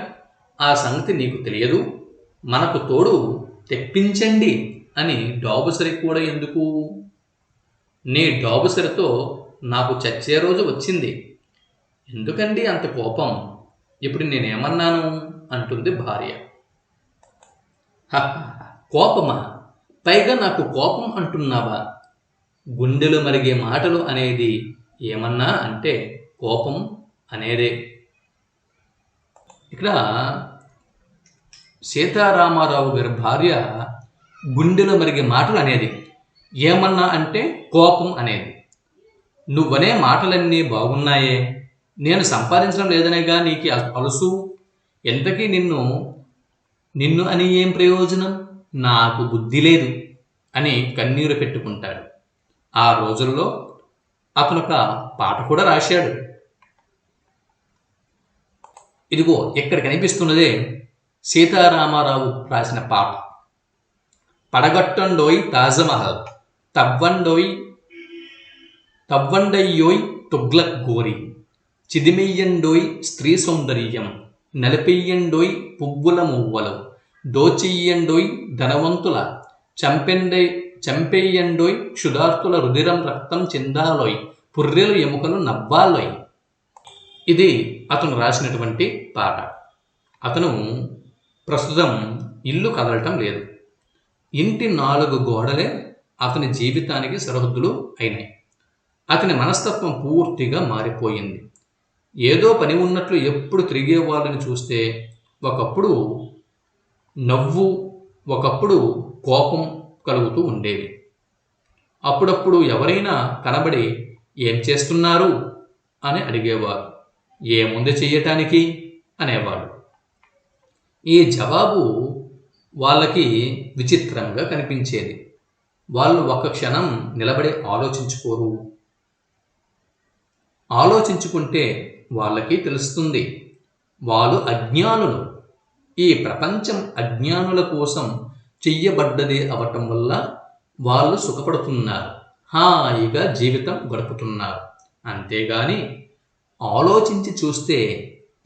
ఆ సంగతి నీకు తెలియదు? మనకు తోడు తెప్పించండి అని డాబుసరి కూడా ఎందుకు? నీ డాబుసరితో నాకు చచ్చే రోజు వచ్చింది. ఎందుకండి అంత కోపం? ఇప్పుడు నేనేమన్నాను అంటుంది భార్య. కోపమా? పైగా నాకు కోపం అంటున్నావా? గుండెలు మరిగే మాటలు అనేది ఏమన్నా అంటే కోపం అనేదే. ఇక్కడ సీతారామారావు గారి భార్య గుండెలు మరిగే మాటలు అనేది ఏమన్నా అంటే కోపం అనేది. నువ్వనే మాటలన్నీ బాగున్నాయే, నేను సంపాదించడం లేదనేగా నీకు అలుసు. ఎంతకీ నిన్ను అని ఏం ప్రయోజనం? నాకు బుద్ధి లేదు అని కన్నీరు పెట్టుకుంటాడు. ఆ రోజుల్లో అతను ఒక పాట కూడా రాశాడు. ఇదిగో ఇక్కడ కనిపిస్తున్నదే సీతారామారావు రాసిన పాట. పడగొట్టండోయ్ తాజ్మహల్, తవ్వండయ్యోయ్ తుగ్లక్ గోరి, చిదిమెయ్యండోయ్ స్త్రీ సౌందర్యం, నలిపెయ్యండోయ్ పువ్వుల మువ్వలు, దోచెయ్యండోయ్ ధనవంతుల, చంపేయండోయ్ క్షుధార్తుల రుధిరం రక్తం చిందాలోయ్, పుర్రెలు ఎముకలు నవ్వాలోయ్. ఇది అతను రాసినటువంటి పాట. అతను ప్రస్తుతం ఇల్లు కదలటం లేదు. ఇంటి 4 గోడలే అతని జీవితానికి సరిహద్దులు అయినాయి. అతని మనస్తత్వం పూర్తిగా మారిపోయింది. ఏదో పని ఉన్నట్లు ఎప్పుడు తిరిగే వాళ్ళని చూస్తే ఒకప్పుడు నవ్వు, ఒకప్పుడు కోపం కలుగుతూ ఉండేవి. అప్పుడప్పుడు ఎవరైనా కనబడి ఏం చేస్తున్నారు అని అడిగేవారు. ఏముంది చెయ్యటానికి అనేవాడు. ఈ జవాబు వాళ్ళకి విచిత్రంగా కనిపించేది. వాళ్ళు ఒక్క క్షణం నిలబడి ఆలోచించుకోరు. ఆలోచించుకుంటే వాళ్ళకి తెలుస్తుంది, వాళ్ళు అజ్ఞానులు. ఈ ప్రపంచం అజ్ఞానుల కోసం చెయ్యబడ్డదే అవటం వల్ల వాళ్ళు సుఖపడుతున్నారు. హాయిగా జీవితం గడుపుతున్నారు. అంతేగాని ఆలోచించి చూస్తే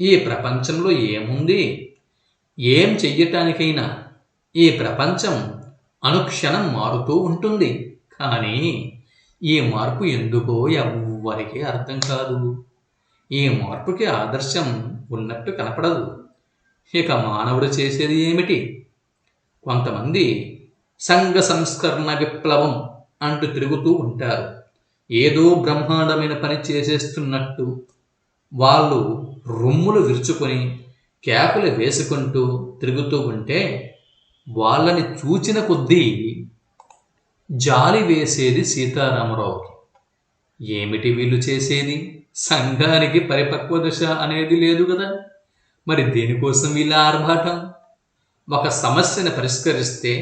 ఈ ప్రపంచంలో ఏముంది? ఏం చెయ్యటానికైనా ఈ ప్రపంచం అనుక్షణం మారుతూ ఉంటుంది. కానీ ఈ మార్పు ఎందుకో ఎవ్వరికీ అర్థం కాదు. ఈ మార్పుకి ఆదర్శం ఉన్నట్టు కనపడదు. ఇక మానవుడు చేసేది ఏమిటి? కొంతమంది సంఘ సంస్కరణ విప్లవం అంటూ తిరుగుతూ ఉంటారు. ఏదో బ్రహ్మాండమైన పని చేసేస్తున్నట్టు వాళ్ళు రొమ్ములు విరుచుకొని కేకలు వేసుకుంటూ తిరుగుతూ ఉంటే వాళ్ళని చూచిన కొద్దీ జాలి వేసేది సీతారామరావుకి. ఏమిటి వీళ్ళు చేసేది? సంఘానికి పరిపక్వ దశ అనేది లేదు కదా, మరి దేనికోసం వీళ్ళ ఆర్భాటం? ఒక సమస్యను పరిష్కరిస్తే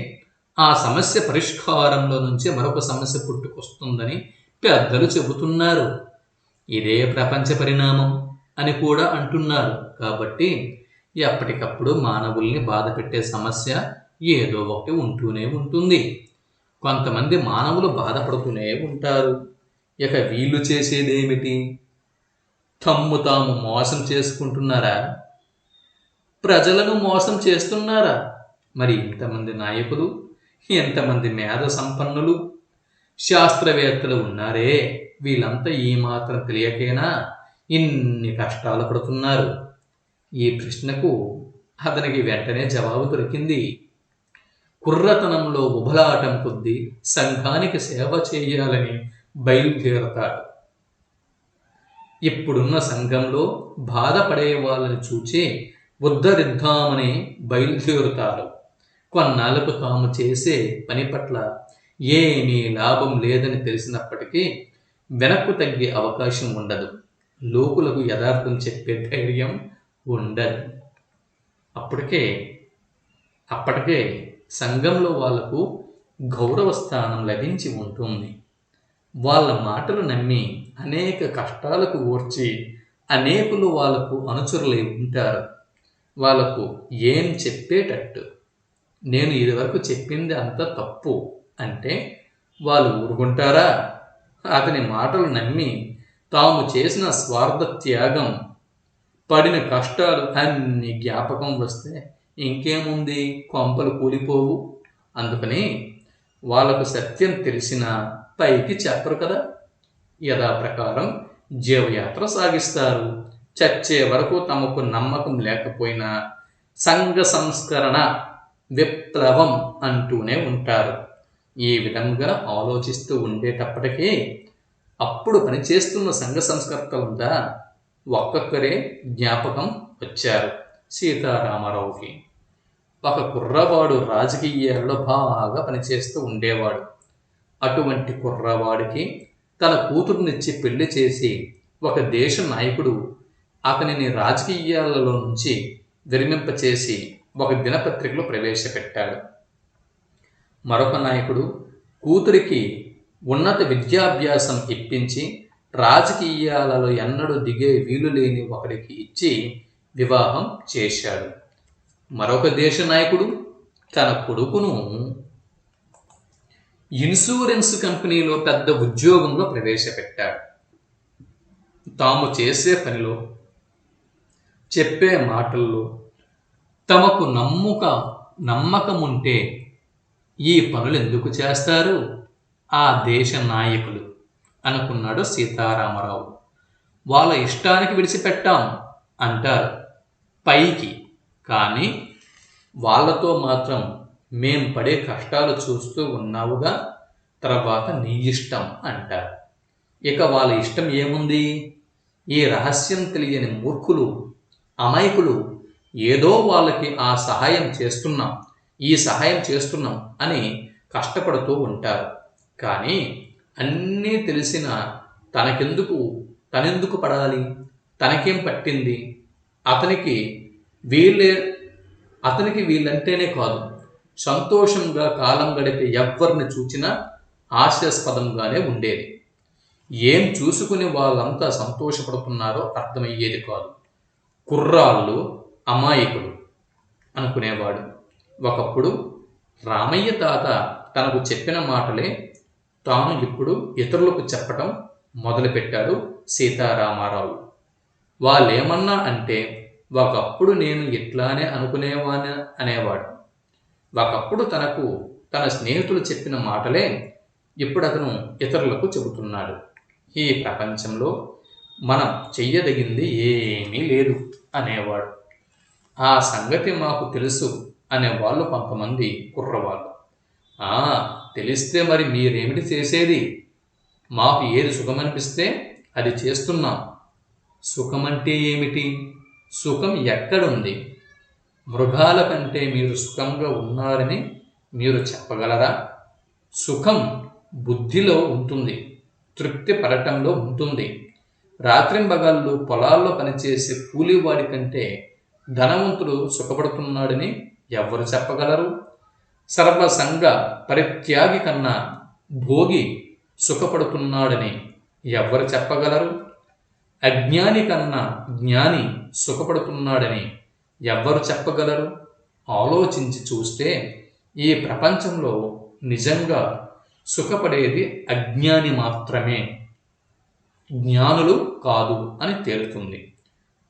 ఆ సమస్య పరిష్కారంలో నుంచి మరొక సమస్య పుట్టుకొస్తుందని పెద్దలు చెబుతున్నారు. ఇదే ప్రపంచ పరిణామం అని కూడా అంటున్నారు. కాబట్టి ఎప్పటికప్పుడు మానవుల్ని బాధ పెట్టే సమస్య ఏదో ఒకటి ఉంటూనే ఉంటుంది. కొంతమంది మానవులు బాధపడుతూనే ఉంటారు. ఇక వీళ్ళు చేసేదేమిటి? తమ్ము తాము మోసం చేసుకుంటున్నారా? ప్రజలను మోసం చేస్తున్నారా? మరి ఇంతమంది నాయకులు, ఎంతమంది మేధ సంపన్నులు, శాస్త్రవేత్తలు ఉన్నారే, వీళ్ళంతా ఈ మాత్రం తెలియకేనా ఇన్ని కష్టాలు పడుతున్నారు? ఈ ప్రశ్నకు అతనికి వెంటనే జవాబు దొరికింది. కుర్రతనంలో ఉబలాటం కొద్దీ సంఘానికి సేవ చేయాలని బయలుదేరతాడు. ఇప్పుడున్న సంఘంలో బాధపడే వాళ్ళని చూచి ఉద్ధరిద్దామని బయలుదేరుతారు. కొన్నాళ్లకు తాము చేసే పని పట్ల ఏమీ లాభం లేదని తెలిసినప్పటికీ వెనక్కు తగ్గే అవకాశం ఉండదు. లోకులకు యథార్థం చెప్పే ధైర్యం ఉండదు. అప్పటికే సంఘంలో వాళ్లకు గౌరవ స్థానం లభించి ఉంటుంది. వాళ్ళ మాటలు నమ్మి అనేక కష్టాలకు ఓర్చి అనేకులు వాళ్లకు అనుచరులై ఉంటారు. వాళ్లకు ఏం చెప్పేటట్టు, నేను ఇదివరకు చెప్పింది అంత తప్పు అంటే వాళ్ళు ఊరుకుంటారా? అతని మాటలు నమ్మి తాము చేసిన స్వార్థ త్యాగం, పడిన కష్టాలు అన్ని జ్ఞాపకం వస్తే ఇంకేముంది, కొంపలు కూలిపోవు. అందుకని వాళ్ళకు సత్యం తెలిసినా పైకి చెప్పరు కదా. యథాప్రకారం జీవయాత్ర సాగిస్తారు. చచ్చే వరకు తమకు నమ్మకం లేకపోయినా సంఘ సంస్కరణ విప్లవం అంటూనే ఉంటారు. ఈ విధంగా ఆలోచిస్తూ ఉండేటప్పటికీ అప్పుడు పనిచేస్తున్న సంఘ సంస్కర్తలంతా ఒక్కొక్కరే జ్ఞాపకం వచ్చారు సీతారామరావుకి. ఒక కుర్రవాడు రాజకీయాల్లో బాగా పనిచేస్తూ ఉండేవాడు. అటువంటి కుర్రవాడికి తన కూతురునిచ్చి పెళ్లి చేసి ఒక దేశ నాయకుడు అతనిని రాజకీయాలలో నుంచి విరమింపచేసి ఒక దినపత్రికలో ప్రవేశపెట్టాడు. మరొక నాయకుడు కూతురికి ఉన్నత విద్యాభ్యాసం ఇప్పించి రాజకీయాలలో ఎన్నడూ దిగే వీలు లేని ఒకడికి ఇచ్చి వివాహం చేశాడు. మరొక దేశ నాయకుడు తన కొడుకును ఇన్సూరెన్స్ కంపెనీలో పెద్ద ఉద్యోగంలో ప్రవేశపెట్టాడు. తాము చేసే పనిలో, చెప్పే మాటల్లో తమకు నమ్మకం ఉంటే ఈ పనులు ఎందుకు చేస్తారు ఆ దేశ నాయకులు అనుకున్నాడు సీతారామరావు. వాళ్ళ ఇష్టానికి విడిచిపెట్టాం అంటారు పైకి, కానీ వాళ్ళతో మాత్రం మేం పడే కష్టాలు చూస్తూ ఉన్నావుగా, తర్వాత నీ ఇష్టం అంటారు. ఇక వాళ్ళ ఇష్టం ఏముంది? ఈ రహస్యం తెలియని మూర్ఖులు, అమాయకులు ఏదో వాళ్ళకి ఆ సహాయం చేస్తున్నాం, ఈ సహాయం చేస్తున్నాం అని కష్టపడుతూ ఉంటారు. కానీ అన్నీ తెలిసిన తనెందుకు పడాలి? తనకేం పట్టింది? అతనికి వీళ్ళంటేనే కాదు, సంతోషంగా కాలం గడిపే ఎవ్వరిని చూచినా హాస్యాస్పదంగానే ఉండేది. ఏం చూసుకుని వాళ్ళంతా సంతోషపడుతున్నారో అర్థమయ్యేది కాదు. కుర్రాళ్ళు అమాయకులు అనుకునేవాడు. ఒకప్పుడు రామయ్య తాత తనకు చెప్పిన మాటలే తాను ఇప్పుడు ఇతరులకు చెప్పటం మొదలుపెట్టాడు సీతారామారావు. వాళ్ళేమన్నా అంటే ఒకప్పుడు నేను ఇట్లానే అనుకునేవాని అనేవాడు. ఒకప్పుడు తనకు తన స్నేహితులు చెప్పిన మాటలే ఇప్పుడు అతను ఇతరులకు చెబుతున్నాడు. ఈ ప్రపంచంలో మనం చెయ్యదగింది ఏమీ లేదు అనేవాడు. ఆ సంగతి మాకు తెలుసు అనేవాళ్ళు కొంతమంది కుర్రవాళ్ళు. తెలిస్తే మరి మీరేమిటి చేసేది? మాకు ఏది సుఖమనిపిస్తే అది చేస్తున్నాం. సుఖమంటే ఏమిటి? సుఖం ఎక్కడుంది? మృగాల కంటే మీరు సుఖంగా ఉన్నారని మీరు చెప్పగలరా? సుఖం బుద్ధిలో ఉంటుంది, తృప్తి పడటంలో ఉంటుంది. రాత్రింబగళ్ళు పొలాల్లో పనిచేసే కూలీవాడి కంటే ధనవంతుడు సుఖపడుతున్నాడని ఎవరు చెప్పగలరు? సర్వసంగ పరిత్యాగి కన్నా భోగి సుఖపడుతున్నాడని ఎవరు చెప్పగలరు? అజ్ఞాని కన్నా జ్ఞాని సుఖపడుతున్నాడని ఎవ్వరు చెప్పగలరు? ఆలోచించి చూస్తే ఈ ప్రపంచంలో నిజంగా సుఖపడేది అజ్ఞాని మాత్రమే, జ్ఞానులు కాదు అని తేలుతుంది.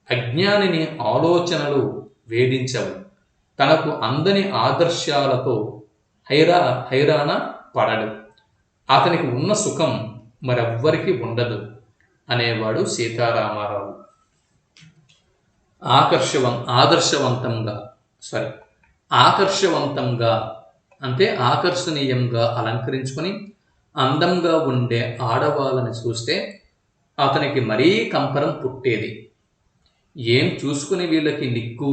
అజ్ఞానిని ఆలోచనలు వేధించవు. తనకు అందని ఆదర్శాలతో హైరాణ పడడు. అతనికి ఉన్న సుఖం మరెవ్వరికి ఉండదు అనేవాడు సీతారామారావు. ఆకర్షవంతంగా అంటే ఆకర్షణీయంగా అలంకరించుకొని అందంగా ఉండే ఆడవాళ్ళని చూస్తే అతనికి మరీ కంపరం పుట్టేది. ఏం చూసుకుని వీళ్ళకి నిక్కు,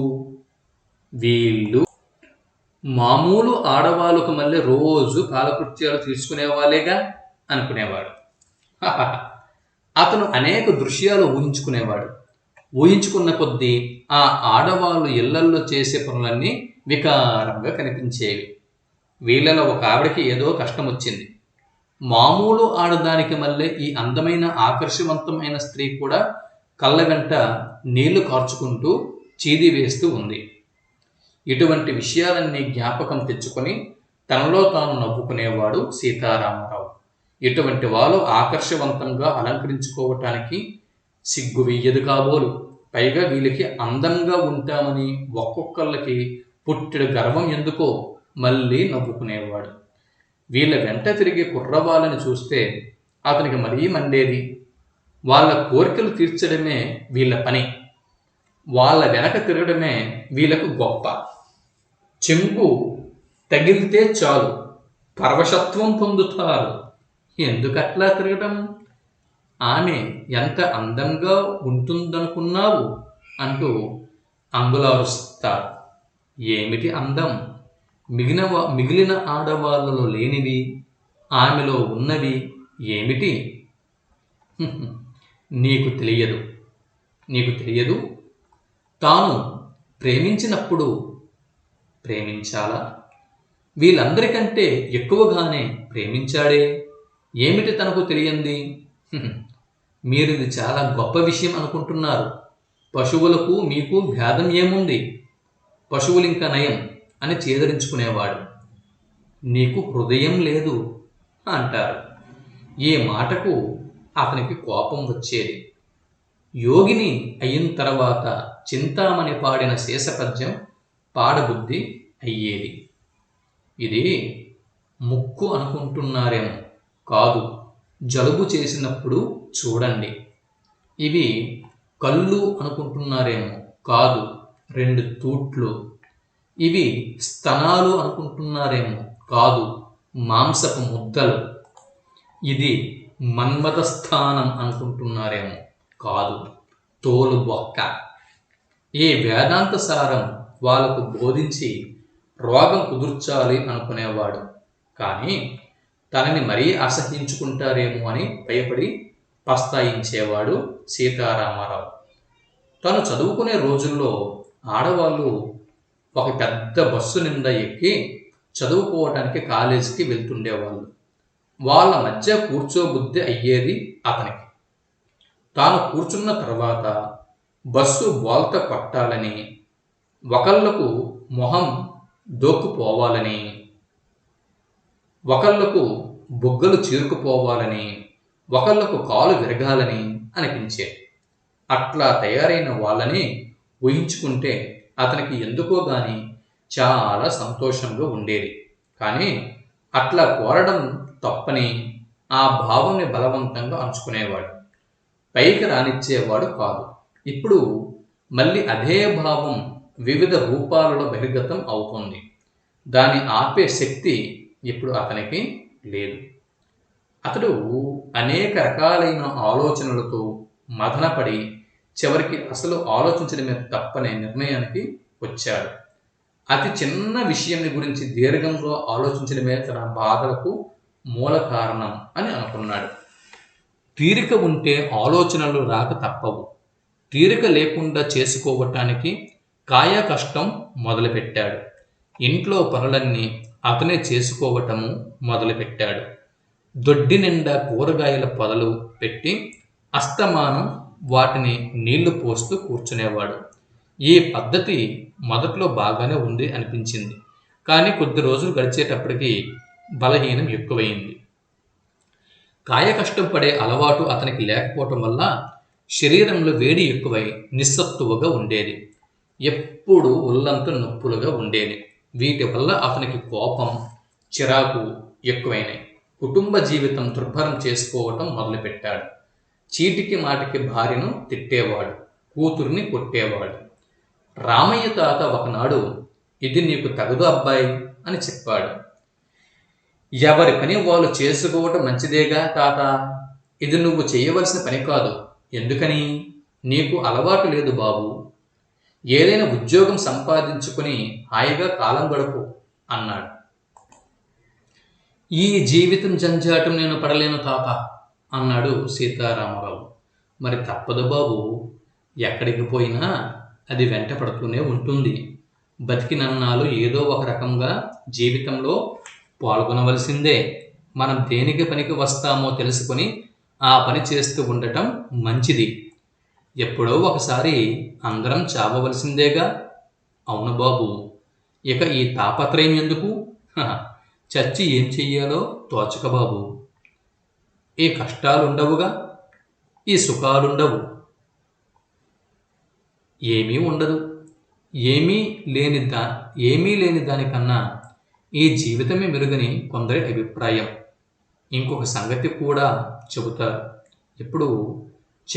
వీళ్ళు మామూలు ఆడవాళ్ళకు మళ్ళీ రోజు కాలకృత్యాలు తీసుకునేవాళ్ళేగా అనుకునేవాడు. అతను అనేక దృశ్యాలు ఊహించుకునేవాడు. ఊహించుకున్న కొద్దీ ఆ ఆడవాళ్ళు ఇళ్లల్లో చేసే పనులన్నీ వికారంగా కనిపించేవి. వీళ్ళలో ఒక ఆవిడకి ఏదో కష్టం వచ్చింది. మామూలు ఆడదానికి మళ్ళీ ఈ అందమైన ఆకర్షవంతమైన స్త్రీ కూడా కళ్ళ వెంట నీళ్లు కార్చుకుంటూ చీది వేస్తూ ఉంది. ఇటువంటి విషయాలన్నీ జ్ఞాపకం తెచ్చుకొని తనలో తాను నవ్వుకునేవాడు సీతారామారావు. ఇటువంటి వాళ్ళు ఆకర్షవంతంగా అలంకరించుకోవటానికి సిగ్గు వెయ్యదు కాబోలు. పైగా వీళ్ళకి అందంగా ఉంటామని ఒక్కొక్కళ్ళకి పుట్టెడు గర్వం ఎందుకో మళ్ళీ నవ్వుకునేవాడు. వీళ్ళ వెంట తిరిగే కుర్రవాళ్ళని చూస్తే అతనికి మరీ మండేది. వాళ్ళ కోరికలు తీర్చడమే వీళ్ళ పని, వాళ్ళ వెనక తిరగడమే వీళ్ళకు గొప్ప. చెంగు తగిలితే చాలు పరవశత్వం పొందుతారు. ఎందుకట్లా తిరగటం? ఆమె ఎంత అందంగా ఉంటుందనుకున్నావు అంటూ అంగులారుస్తారు. ఏమిటి అందం? మిగిలిన ఆడవాళ్ళలో లేనివి ఆమెలో ఉన్నవి ఏమిటి? నీకు తెలియదు. తాను ప్రేమించినప్పుడు ప్రేమించాలా? వీళ్ళందరికంటే ఎక్కువగానే ప్రేమించాడే. ఏమిటి తనకు తెలియంది? మీరిది చాలా గొప్ప విషయం అనుకుంటున్నారు. పశువులకు మీకు భేదం ఏముంది? పశువులింక నయం అని చేదరించుకునేవాడు. నీకు హృదయం లేదు అంటారు. ఈ మాటకు అతనికి కోపం వచ్చేది. యోగిని అయిన తర్వాత చింతామణి పాడిన శేషపద్యం పాడబుద్ధి అయ్యేది. ఇది ముక్కు అనుకుంటున్నారేమో, కాదు, జలుబు చేసినప్పుడు చూడండి. ఇవి కళ్ళు అనుకుంటున్నారేమో, కాదు, 2 తూట్లు. ఇవి స్తనాలు అనుకుంటున్నారేమో, కాదు, మాంసపు ముద్దలు. ఇది మన్మథ స్థానం అనుకుంటున్నారేమో, కాదు, తోలు బొక్క. ఈ వేదాంత సారం వాళ్ళకు బోధించి రోగం కుదుర్చాలి అనుకునేవాడు. కానీ తనని మరీ అసహ్యించుకుంటారేమో అని భయపడి పస్తాయించేవాడు సీతారామారావు. తను చదువుకునే రోజుల్లో ఆడవాళ్ళు ఒక పెద్ద బస్సు నిండా ఎక్కి చదువుకోవటానికి కాలేజీకి వెళ్తుండేవాళ్ళు. వాళ్ళ మధ్య కూర్చోబుద్ధి అయ్యేది అతనికి. తాను కూర్చున్న తర్వాత బస్సు బోల్త కొట్టాలని, ఒకళ్లకు మొహం దోక్కుపోవాలని, ఒకళ్లకు బుగ్గలు చీరుకుపోవాలని, ఒకళ్ళకు కాలు విరగాలని అనిపించేది. అట్లా తయారైన వాళ్ళని ఊహించుకుంటే అతనికి ఎందుకో గాని చాలా సంతోషంగా ఉండేది. కానీ అట్లా కోరడం తప్పని ఆ భావంని బలవంతంగా అంచుకునేవాడు. పైకి రానిచ్చేవాడు కాదు. ఇప్పుడు మళ్ళీ అదే భావం వివిధ రూపాలలో బహిర్గతం అవుతుంది. దాన్ని ఆపే శక్తి ఇప్పుడు అతనికి లేదు. అతడు అనేక రకాలైన ఆలోచనలతో మదనపడి చివరికి అసలు ఆలోచించడమే తప్పనే నిర్ణయానికి వచ్చాడు. అతి చిన్న విషయాన్ని గురించి దీర్ఘంగా ఆలోచించడమే తన బాధలకు మూల కారణం అని అనుకున్నాడు. తీరిక ఉంటే ఆలోచనలు రాక తప్పవు. తీరిక లేకుండా చేసుకోవటానికి కాయ కష్టం మొదలుపెట్టాడు. ఇంట్లో పనులన్నీ అతనే చేసుకోవటము మొదలుపెట్టాడు. దొడ్డి నిండా కూరగాయల పొదలు పెట్టి అస్తమానం వాటిని నీళ్లు పోస్తూ కూర్చునేవాడు. ఈ పద్ధతి మొదట్లో బాగానే ఉంది అనిపించింది. కానీ కొద్ది రోజులు గడిచేటప్పటికి బలహీనం ఎక్కువైంది. కాయ కష్టం పడే అలవాటు అతనికి లేకపోవటం వల్ల శరీరంలో వేడి ఎక్కువై నిస్సత్తువగా ఉండేది. ఎప్పుడు ఒళ్ళంతా నొప్పులుగా ఉండేది. వీటి వల్ల అతనికి కోపం, చిరాకు ఎక్కువైనాయి. కుటుంబ జీవితం దుర్భరం చేసుకోవటం మొదలుపెట్టాడు. చీటికి మాటికి భార్యను తిట్టేవాడు, కూతుర్ని కొట్టేవాడు. రామయ్య తాత ఒకనాడు, "ఇది నీకు తగదు అబ్బాయి" అని చెప్పాడు. ఎవరి పని వాళ్ళు చేసుకోవటం మంచిదేగా తాత, ఇది నువ్వు చేయవలసిన పని కాదు. ఎందుకని? నీకు అలవాటు లేదు బాబు. ఏదైనా ఉద్యోగం సంపాదించుకుని హాయిగా కాలం గడుపు అన్నాడు. ఈ జీవితం జంజాటం నేను పడలేను తాత అన్నాడు సీతారామరావు. మరి తప్పదు బాబు, ఎక్కడికి పోయినా అది వెంట పడుతూనే ఉంటుంది. బతికినన్నాళ్ళు ఏదో ఒక రకంగా జీవితంలో పాల్గొనవలసిందే. మనం దేనికి పనికి వస్తామో తెలుసుకొని ఆ పని చేస్తూ ఉండటం మంచిది. ఎప్పుడో ఒకసారి అందరం చావవలసిందేగా. అవును బాబు, ఇక ఈ తాపత్రయం ఎందుకు? చచ్చి ఏం చెయ్యాలో తోచక బాబు. ఈ కష్టాలుండవుగా, ఈ సుఖాలుండవు, ఏమీ ఉండదు. ఏమీ లేని దానికన్నా ఈ జీవితమే మెరుగని కొందరి అభిప్రాయం. ఇంకొక సంగతి కూడా చెబుతారు. ఇప్పుడు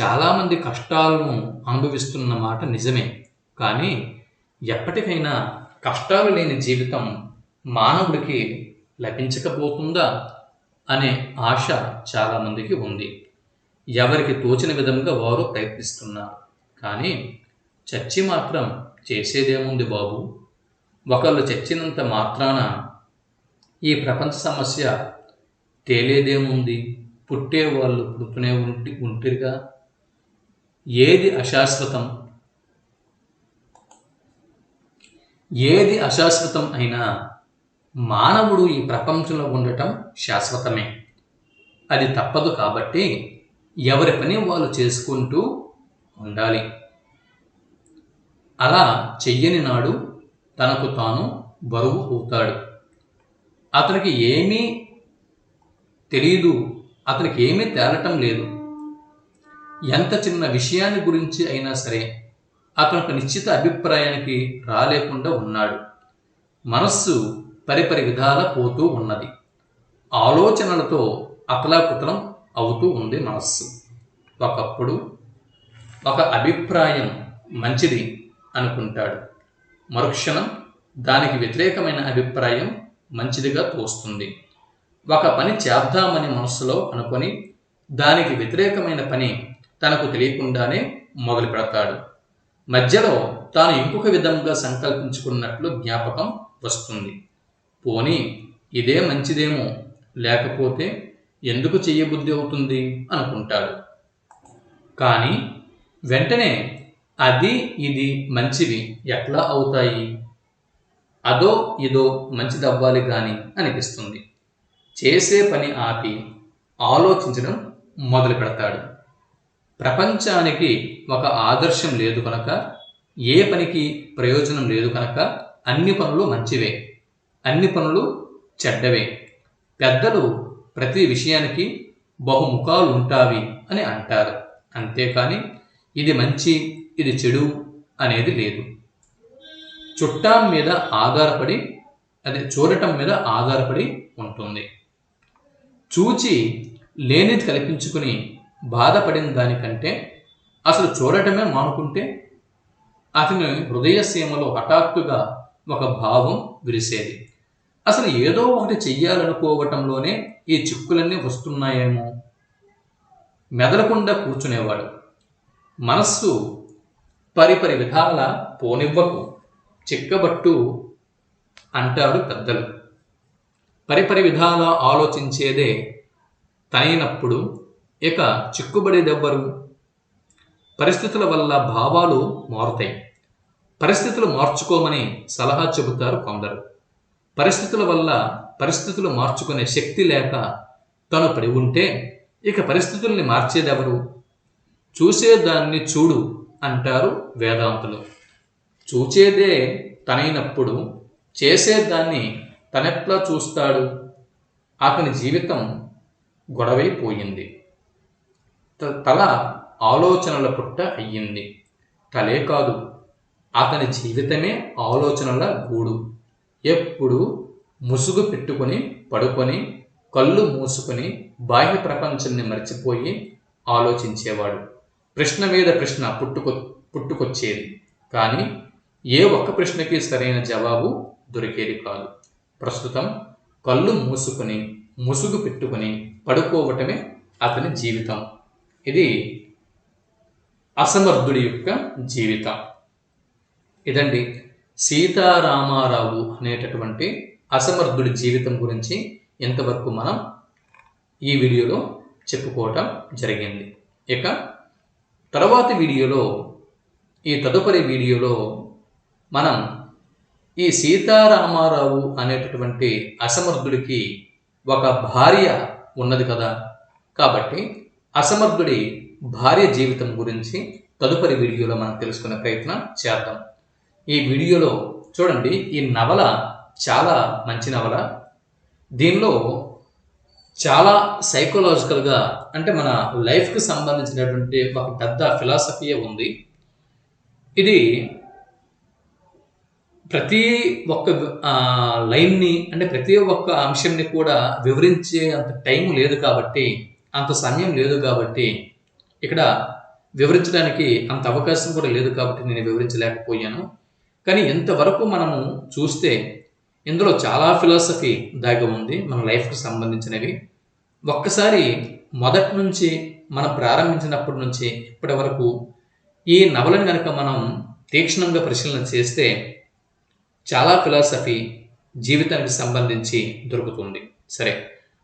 చాలామంది కష్టాలను అనుభవిస్తున్న మాట నిజమే. కానీ ఎప్పటికైనా కష్టాలు లేని జీవితం మానవుడికి లభించకపోతుందా అనే ఆశ చాలామందికి ఉంది. ఎవరికి తోచిన విధంగా వారు ప్రయత్నిస్తున్నారు. కానీ చచ్చి మాత్రం చేసేదేముంది బాబు? ఒకళ్ళు చచ్చినంత మాత్రాన ఈ ప్రపంచ సమస్య తేలేదేముంది? పుట్టేవాళ్ళు పుడుతూనే ఉంటిగా. ఏది అశాశ్వతం అయినా మానవుడు ఈ ప్రపంచంలో ఉండటం శాశ్వతమే. అది తప్పదు. కాబట్టి ఎవరి పని వాళ్ళు చేసుకుంటూ ఉండాలి. అలా చెయ్యని నాడు తనకు తాను బరువు అవుతాడు. అతనికి ఏమీ తెలీదు, అతనికి ఏమీ తేలటం లేదు. ఎంత చిన్న విషయాన్ని గురించి అయినా సరే అతనికి నిశ్చిత అభిప్రాయానికి రాలేకుండా ఉన్నాడు. మనస్సు పరిపరి విధాల పోతూ ఉన్నది. ఆలోచనలతో అతలాకుతలం అవుతూ ఉంది మనస్సు. ఒకప్పుడు ఒక అభిప్రాయం మంచిది అనుకుంటాడు, మరుక్షణం దానికి వ్యతిరేకమైన అభిప్రాయం మంచిదిగా తోస్తుంది. ఒక పని చేద్దామని మనస్సులో అనుకొని దానికి వ్యతిరేకమైన పని తనకు తెలియకుండానే మొదలు పెడతాడు. మధ్యలో తాను ఇంకొక విధంగా సంకల్పించుకున్నట్లు జ్ఞాపకం వస్తుంది. పోనీ ఇదే మంచిదేమో, లేకపోతే ఎందుకు చెయ్యబుద్ధి అవుతుంది అనుకుంటాడు. కానీ వెంటనే అది ఇది మంచివి ఎట్లా అవుతాయి? అదో ఇదో మంచిదవ్వాలి కానీ అనిపిస్తుంది. చేసే పని ఆపి ఆలోచించడం మొదలు పెడతాడు. ప్రపంచానికి ఒక ఆదర్శం లేదు కనుక, ఏ పనికి ప్రయోజనం లేదు కనుక అన్ని పనులు మంచివే, అన్ని పనులు చెడ్డవే. పెద్దలు ప్రతి విషయానికి బహుముఖాలు ఉంటావి అని అంటారు. అంతేకాని ఇది మంచి ఇది చెడు అనేది లేదు. చూడటం మీద ఆధారపడి ఉంటుంది. చూచి లేనిది కల్పించుకుని బాధపడిన దానికంటే అసలు చూడటమే మానుకుంటే అతని హృదయసీమలో హఠాత్తుగా ఒక భావం విరిసేది. అసలు ఏదో ఒకటి చెయ్యాలనుకోవటంలోనే ఈ చిక్కులన్నీ వస్తున్నాయేమో. మెదలకుండా కూర్చునేవాడు. మనస్సు పరిపరి విధాల పోనివ్వకు చిక్కబట్టు అంటారు పెద్దలు. పరిపరి విధాల ఆలోచించేదే తనైనప్పుడు ఇక చిక్కుబడేదెవ్వరు? పరిస్థితుల వల్ల భావాలు మారుతాయి. పరిస్థితులు మార్చుకోమని సలహా చెబుతారు కొందరు. పరిస్థితుల వల్ల పరిస్థితులు మార్చుకునే శక్తి లేక తను పడి ఉంటే ఇక పరిస్థితుల్ని మార్చేదెవరు? చూసేదాన్ని చూడు అంటారు వేదాంతులు. చూచేదే తనైనప్పుడు చేసేదాన్ని తనెట్లా చూస్తాడు? అతని జీవితం గొడవైపోయింది. తల ఆలోచనల పుట్ట అయ్యింది. తలే కాదు, అతని జీవితమే ఆలోచనల గూడు. ఎప్పుడు ముసుగు పెట్టుకొని పడుకొని కళ్ళు మూసుకొని బాహ్య ప్రపంచాన్ని మర్చిపోయి ఆలోచించేవాడు. ప్రశ్న మీద ప్రశ్న పుట్టుకొచ్చేది, కానీ ఏ ఒక్క ప్రశ్నకి సరైన జవాబు దొరికేది కాదు. ప్రస్తుతం కళ్ళు మూసుకొని ముసుగు పెట్టుకొని పడుకోవటమే అతని జీవితం. ఇది అసమర్థుడి యొక్క జీవితం. ఇదండి సీతారామారావు అనేటటువంటి అసమర్థుడి జీవితం గురించి ఇంతవరకు మనం ఈ వీడియోలో చెప్పుకోవటం జరిగింది. ఇక తర్వాతి వీడియోలో, ఈ తదుపరి వీడియోలో మనం ఈ సీతారామారావు అనేటటువంటి అసమర్థుడికి ఒక భార్య ఉన్నది కదా, కాబట్టి అసమర్థుడి భార్య జీవితం గురించి తదుపరి వీడియోలో మనం తెలుసుకునే ప్రయత్నం చేద్దాం. ఈ వీడియోలో చూడండి, ఈ నవల చాలా మంచి నవల. దీనిలో చాలా సైకలాజికల్గా, అంటే మన లైఫ్కి సంబంధించినటువంటి ఒక పెద్ద ఫిలాసఫీయే ఉంది. ఇది ప్రతి ఒక్క లైన్ని, అంటే ప్రతి ఒక్క అంశాన్ని కూడా వివరించే అంత టైం లేదు కాబట్టి, అంత సమయం లేదు కాబట్టి, ఇక్కడ వివరించడానికి అంత అవకాశం కూడా లేదు కాబట్టి నేను వివరించలేకపోయాను. కానీ ఇంతవరకు మనము చూస్తే ఇందులో చాలా ఫిలాసఫీ దాగి ఉంది మన లైఫ్కి సంబంధించినవి. ఒక్కసారి మొదటి నుంచి మనం ప్రారంభించినప్పటి నుంచి ఇప్పటి వరకు ఈ నవలను కనుక మనం తీక్షణంగా పరిశీలన చేస్తే చాలా ఫిలాసఫీ జీవితానికి సంబంధించి దొరుకుతుంది. సరే,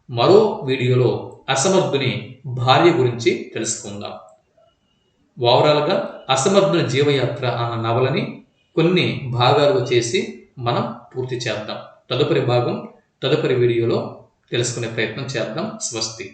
మరో వీడియోలో అసమర్థుని భార్య గురించి తెలుసుకుందాం. ఓవరాల్గా అసమర్థుని జీవయాత్ర అన్న నవలని కొన్ని భాగాలు చేసి మనం పూర్తి చేద్దాం. తదుపరి భాగం తదుపరి వీడియోలో తెలుసుకునే ప్రయత్నం చేద్దాం. స్వస్తి.